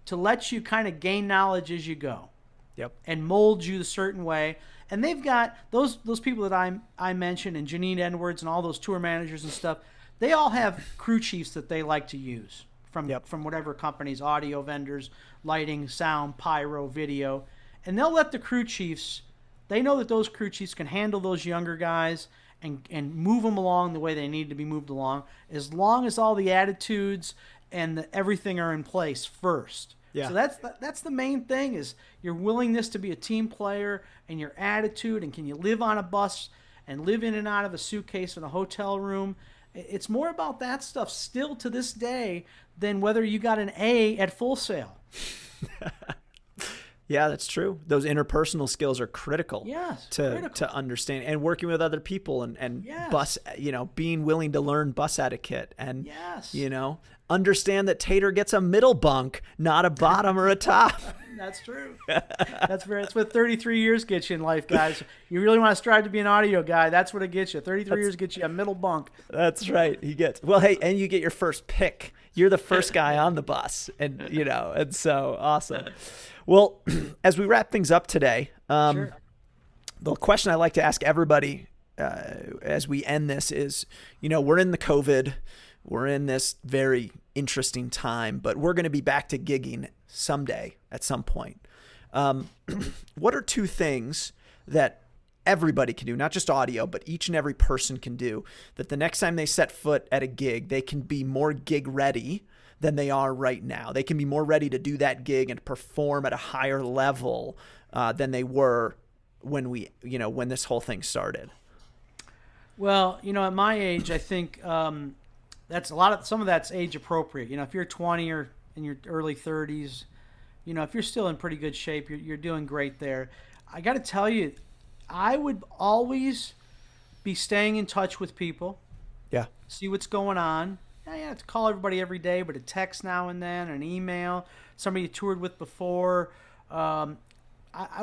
to let you kind of gain knowledge as you go. Yep. And mold you a certain way. And they've got those people that I mentioned, and Janine Edwards and all those tour managers and stuff. They all have crew chiefs that they like to use from whatever companies, audio vendors, lighting, sound, pyro, video. And they'll let the crew chiefs, they know that those crew chiefs can handle those younger guys and move them along the way they need to be moved along, as long as all the attitudes and everything are in place first. Yeah. So that's the main thing, is your willingness to be a team player and your attitude, and can you live on a bus and live in and out of a suitcase in a hotel room. It's more about that stuff still to this day than whether you got an A at Full Sail. Yeah, that's true. Those interpersonal skills are critical. Yes, to understand, and working with other people, and Yes. bus, being willing to learn bus etiquette, and Yes. understand that Tater gets a middle bunk, not a bottom or a top. That's true. That's what 33 years gets you in life, guys. You really want to strive to be an audio guy, that's what it gets you. 33 years gets you a middle bunk. That's right. He gets, well, hey, and you get your first pick. You're the first guy on the bus, and and so awesome. Well, as we wrap things up today, Sure. the question I like to ask everybody as we end this is, we're in the COVID, we're in this very interesting time, but we're going to be back to gigging someday at some point. What are 2 things that everybody can do, not just audio, but each and every person can do, that the next time they set foot at a gig, they can be more gig ready than they are right now? They can be more ready to do that gig and perform at a higher level than they were when when this whole thing started. Well, at my age, I think that's some of that's age appropriate. If you're 20 or in your early 30s, if you're still in pretty good shape, you're doing great there. I got to tell you, I would always be staying in touch with people, Yeah. see what's going on. I have to call everybody every day, but a text now and then, an email, somebody you toured with before. I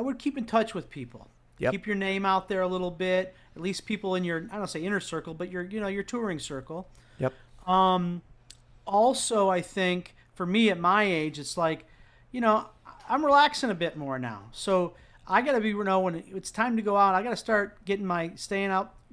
would keep in touch with people. Yep. Keep your name out there a little bit. At least people in your, I don't say inner circle, but your touring circle. Yep. Also, I think for me at my age, it's like, I'm relaxing a bit more now. So I got to be, when it's time to go out, I got to start getting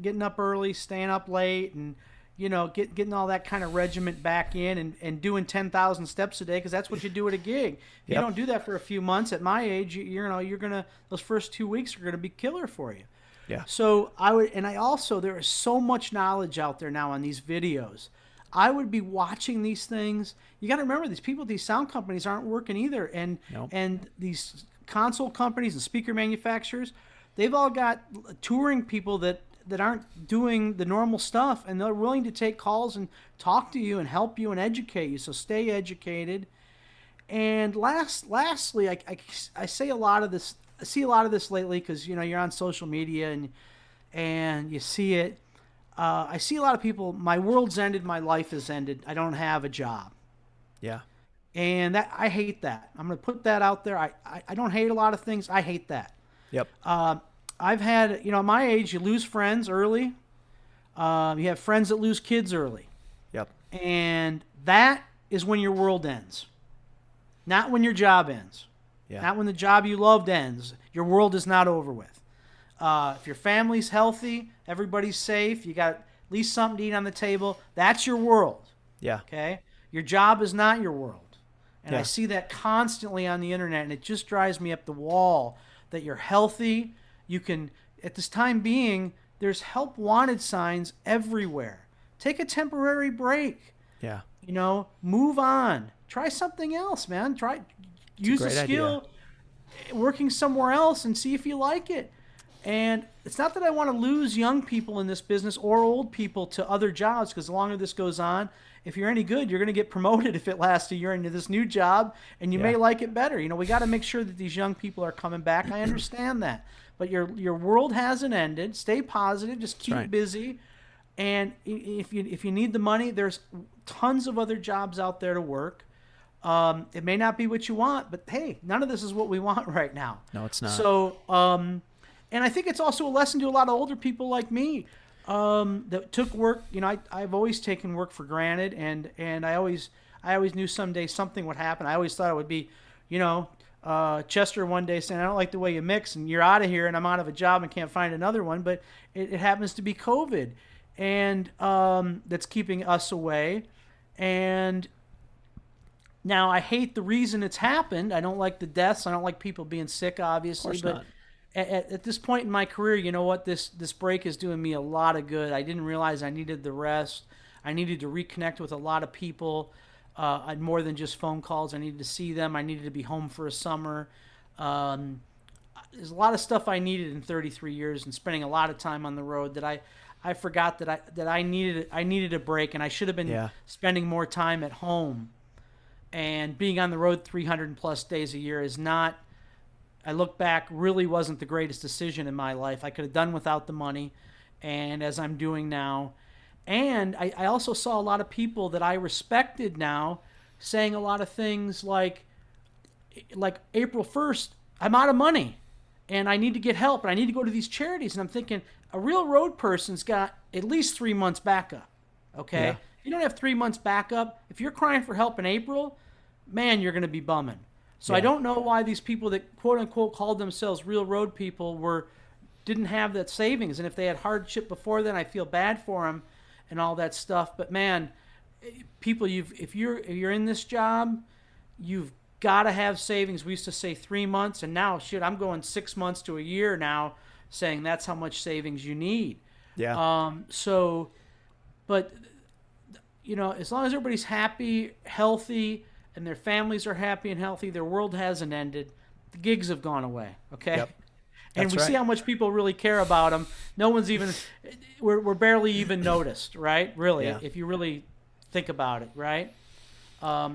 getting up early, staying up late, and getting all that kind of regiment back in, and doing 10,000 steps a day, because that's what you do at a gig. If you don't do that for a few months, at my age, you're gonna, those first 2 weeks are gonna be killer for you. Yeah. So there is so much knowledge out there now on these videos. I would be watching these things. You got to remember, these people, these sound companies aren't working either, and Nope. and these console companies and speaker manufacturers, they've all got touring people that that aren't doing the normal stuff, and they're willing to take calls and talk to you and help you and educate you. So stay educated. And lastly, I say a lot of this. I see a lot of this lately because you're on social media and you see it. I see a lot of people. My world's ended. My life has ended. I don't have a job. Yeah. And that I hate that. I'm going to put that out there. I don't hate a lot of things. I hate that. Yep. I've had, at my age, you lose friends early. You have friends that lose kids early. Yep. And that is when your world ends. Not when your job ends. Yeah. Not when the job you loved ends. Your world is not over with. If your family's healthy, everybody's safe, you got at least something to eat on the table, that's your world. Yeah. Okay? Your job is not your world. And Yeah. I see that constantly on the internet, and it just drives me up the wall that you're healthy. You can, at this time being, there's help wanted signs everywhere. Take a temporary break. Yeah. Move on. Try something else, man. Use a skill working somewhere else and see if you like it. And it's not that I want to lose young people in this business or old people to other jobs, because the longer this goes on, if you're any good, you're going to get promoted if it lasts a year into this new job, and you may like it better. We got to make sure that these young people are coming back. I understand that. But your world hasn't ended. Stay positive. Just keep busy. And if you need the money, there's tons of other jobs out there to work. It may not be what you want, but hey, none of this is what we want right now. No, it's not. So, and I think it's also a lesson to a lot of older people like me that took work. I've always taken work for granted, and I always knew someday something would happen. I always thought it would be, Chester one day saying, "I don't like the way you mix, and you're out of here," and I'm out of a job and can't find another one. But it happens to be COVID, and that's keeping us away. And now I hate the reason it's happened. I don't like the deaths. I don't like people being sick, obviously. But at this point in my career, you know what? This break is doing me a lot of good. I didn't realize I needed the rest. I needed to reconnect with a lot of people. More than just phone calls. I needed to see them. I needed to be home for a summer. There's a lot of stuff I needed in 33 years and spending a lot of time on the road that I forgot that I needed a break, and I should have been spending more time at home. And being on the road 300 plus days a year is not, I look back, really wasn't the greatest decision in my life. I could have done without the money, and as I'm doing now. And I also saw a lot of people that I respected now saying a lot of things like April 1st, I'm out of money, and I need to get help, and I need to go to these charities. And I'm thinking, a real road person's got at least 3 months backup, okay? Yeah. You don't have 3 months backup. If you're crying for help in April, man, you're going to be bumming. So I don't know why these people that quote-unquote called themselves real road people didn't have that savings. And if they had hardship before then, I feel bad for them and all that stuff. But, man, people, if you're in this job, you've got to have savings. We used to say 3 months, and now, I'm going 6 months to a year now saying that's how much savings you need. Yeah. But, as long as everybody's happy, healthy, and their families are happy and healthy, their world hasn't ended. The gigs have gone away, okay? Yep. And we see how much people really care about them. No one's even, we're barely even noticed, right? Really, if you really think about it, right?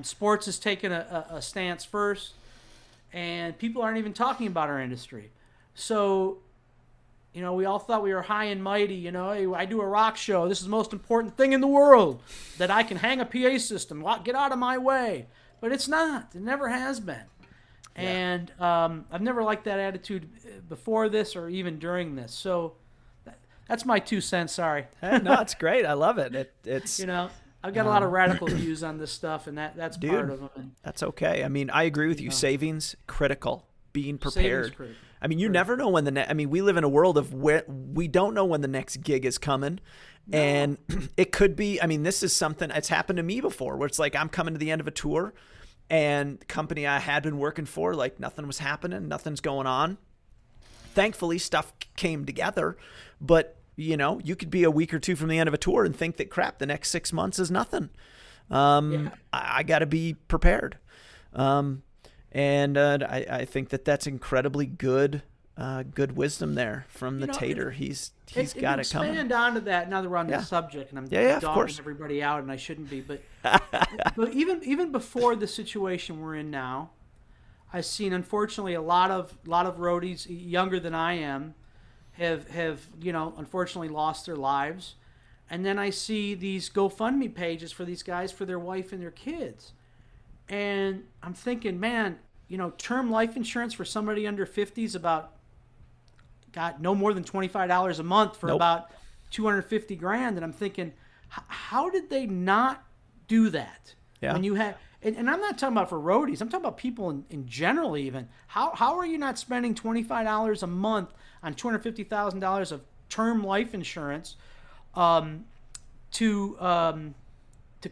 Sports has taken a stance first, and people aren't even talking about our industry. So, we all thought we were high and mighty. Hey, I do a rock show. This is the most important thing in the world, that I can hang a PA system. Get out of my way. But it's not. It never has been. Yeah. And I've never liked that attitude before this or even during this. So that's my 2 cents. Sorry. No, it's great. I love it. It's I've got a lot of radical views on this stuff, and that's part of them. That's okay. I mean, I agree with you. Savings, critical. Being prepared. I mean, you never know when we live in a world of where we don't know when the next gig is coming. No. And it could be, this is something, it's happened to me before, where it's like I'm coming to the end of a tour, and the company I had been working for, nothing was happening, nothing's going on. Thankfully, stuff came together, but you could be a week or two from the end of a tour and think that crap, the next 6 months is nothing. I got to be prepared. And I think that that's incredibly good good wisdom there from the Tater. He's got it coming. Expand onto that now that we're on this subject, and I'm dogging everybody out, and I shouldn't be. But but even before the situation we're in now, I've seen, unfortunately, a lot of roadies younger than I am have unfortunately lost their lives. And then I see these GoFundMe pages for these guys for their wife and their kids. And I'm thinking, man, term life insurance for somebody under 50 is about, no more than $25 a month for about $250,000. And I'm thinking, how did they not do that? Yeah. When you have, and I'm not talking about for roadies, I'm talking about people in general even. How are you not spending $25 a month on $250,000 of term life insurance to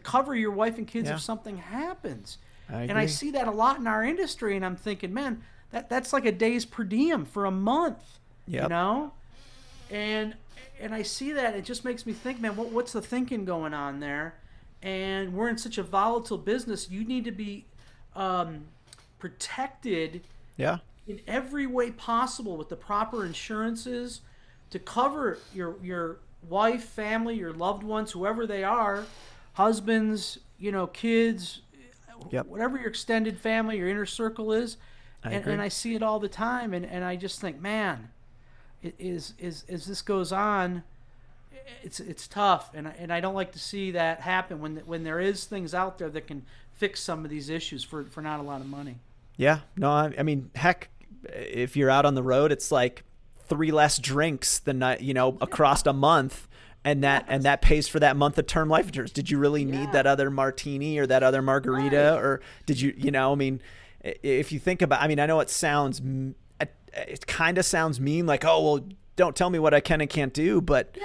cover your wife and kids if something happens? And I see that a lot in our industry, and I'm thinking, man, that's like a day's per diem for a month. Yep. And I see that, it just makes me think, man, what's the thinking going on there? And we're in such a volatile business. You need to be protected in every way possible with the proper insurances to cover your wife, family, your loved ones, whoever they are, husbands, kids, whatever your extended family, your inner circle is. And I see it all the time, and I just think, man, as this goes on, it's tough, and I don't like to see that happen when there is things out there that can fix some of these issues for not a lot of money. Yeah, no, I mean, heck, if you're out on the road, it's like 3 less drinks than across a month, and that pays for that month of term life insurance. Did you really need that other martini or that other margarita, or did you? I mean, if you think about, I mean, I know it kind of sounds mean, like, oh well, don't tell me what I can and can't do, but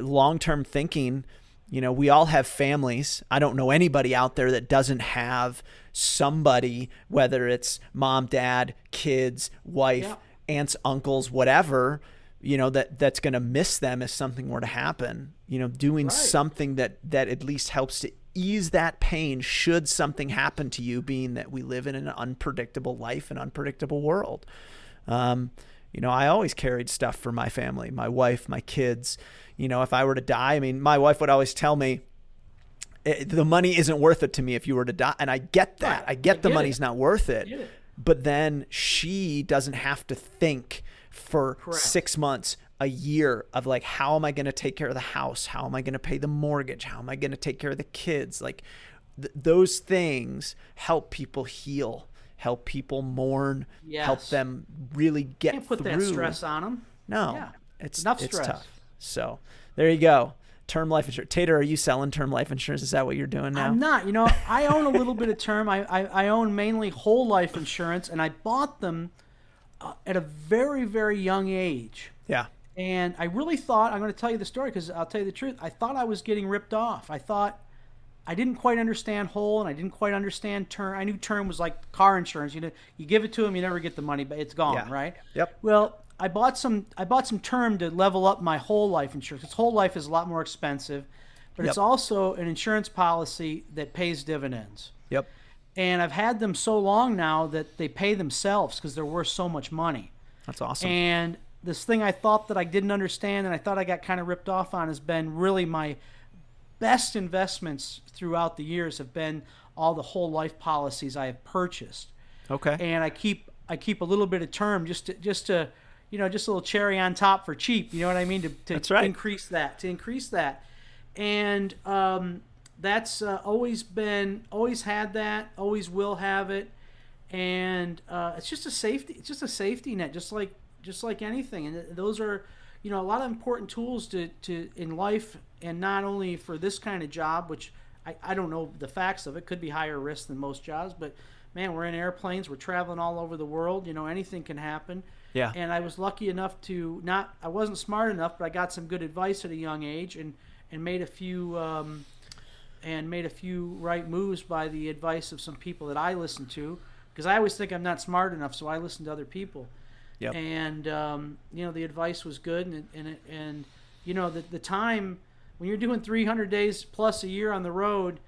long-term thinking, we all have families. I don't know anybody out there that doesn't have somebody, whether it's mom, dad, kids, wife, aunts, uncles, whatever, that's going to miss them if something were to happen. Doing something that at least helps to ease that pain should something happen to you, being that we live in an unpredictable life and unpredictable world. I always carried stuff for my family, my wife, my kids. If I were to die, I mean, my wife would always tell me, the money isn't worth it to me if you were to die. And I get that. I get the money's not worth it. But then she doesn't have to think for 6 months, a year of like, how am I going to take care of the house? How am I going to pay the mortgage? How am I going to take care of the kids? Like those things help people heal, help people mourn, help them really get Can't put through. That stress on them. No, it's enough stress. It's tough. So there you go. Term life insurance. Tater, are you selling term life insurance? Is that what you're doing now? I'm not. I own a little bit of term. I own mainly whole life insurance, and I bought them at a very, very young age. Yeah. And I really thought, I'm going to tell you the story because I'll tell you the truth, I thought I was getting ripped off. I thought I didn't quite understand whole, and I didn't quite understand term. I knew term was like car insurance. You give it to them, you never get the money, but it's gone, right? Yep. Well, I bought some term to level up my whole life insurance. Because whole life is a lot more expensive, but it's also an insurance policy that pays dividends. Yep. And I've had them so long now that they pay themselves because they're worth so much money. That's awesome. And this thing I thought that I didn't understand and I thought I got kind of ripped off on has been really my best investments throughout the years have been all the whole life policies I have purchased. Okay. And I keep a little bit of term just to just a little cherry on top for cheap. You know what I mean? To increase that. And that's always had that, always will have it. And it's just a safety net, just like anything. And those are, a lot of important tools to in life, and not only for this kind of job, which I don't know the facts of it, could be higher risk than most jobs, but man, we're in airplanes, we're traveling all over the world, anything can happen. Yeah. And I was lucky enough I wasn't smart enough, but I got some good advice at a young age and made a few right moves by the advice of some people that I listened to, because I always think I'm not smart enough, so I listen to other people. Yep. And the advice was good, and the time when you're doing 300 days plus a year on the road,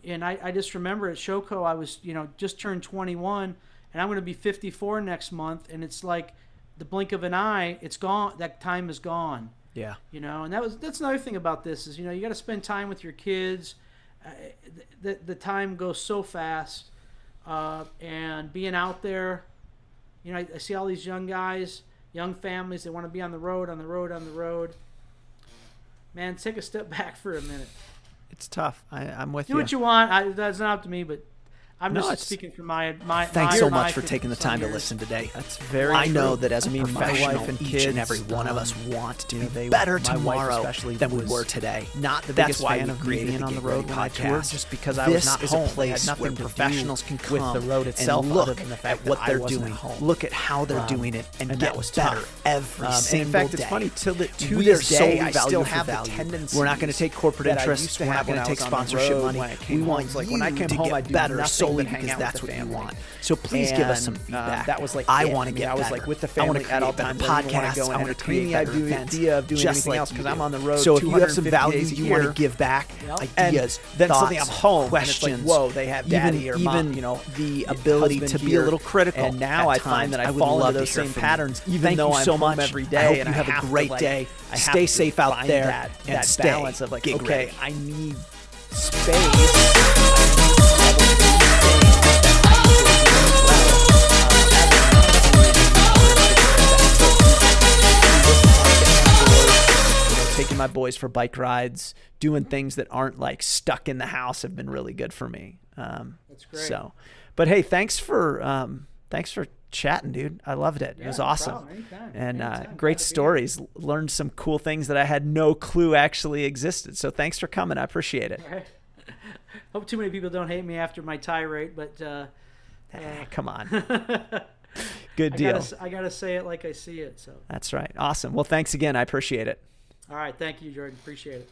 and I just remember at Showco I was just turned 21, and I'm going to be 54 next month, and it's like the blink of an eye, it's gone. That time is gone. Yeah. And that's another thing about this is, you got to spend time with your kids. The time goes so fast, and being out there, I see all these young guys, young families, they want to be on the road. Man, take a step back for a minute. It's tough. I'm with you. Do what you want. That's not up to me, but I'm just speaking from my. Thanks so much for taking the time to listen today. That's very I know true. that as a professional, my wife and each kids, and every one of us want to be they- better my wife tomorrow especially than we was were today. not the That's biggest why fan we of created being the on the Gig road Ready when I toured, podcast. just because I This was not is home. a It had place nothing where to do professionals can with come the road itself, and other look than the at fact what that I they're wasn't doing. at home. Look at how they're doing it and and get that was better tough. every And single in fact, day. it's funny to We this are day, solely I still value have for the value. tendencies We're not going to take corporate that I interest. used to We're not have going when to I take was on the sponsorship road, money. when I came We home. want It's like you when I came to home, get I'd do better nothing solely but hang because out with that's the what you family. want. So please give us some And, feedback. that was like I it. want to I mean, get I was better. like with the I want family to at all create times. better I didn't want podcasts. to go I and want to entertain create the better events. idea of doing just anything like else you because do. I'm on the road. So if you have some 250 value days a you want to year, give back, Yep. ideas, and then thoughts, suddenly I'm home, questions, and it's like, whoa, they have daddy or mom, even the ability husband to be a here. little critical. And now at I find that times. I would fall love into to those hear same from patterns, you. even Thank though you I'm so home much every day. I hope and you I have have a to, great like, day. I have Stay to safe out find there that and stay balance of like, gig okay, ready. I need taking my boys for bike rides, doing things that aren't like stuck in the house have been really good for me. That's great. So, but hey, thanks for chatting, dude. I loved it. It was no awesome. problem. Anytime. And Anytime. great Glad to be stories. Learned some cool things that I had no clue actually existed. So thanks for coming. I appreciate it. All right. Hope too many people don't hate me after my tirade, but Come on. Good deal. I gotta say it like I see it. So, That's right. Awesome. Well, thanks again. I appreciate it. all right, thank you, Jordan. Appreciate it.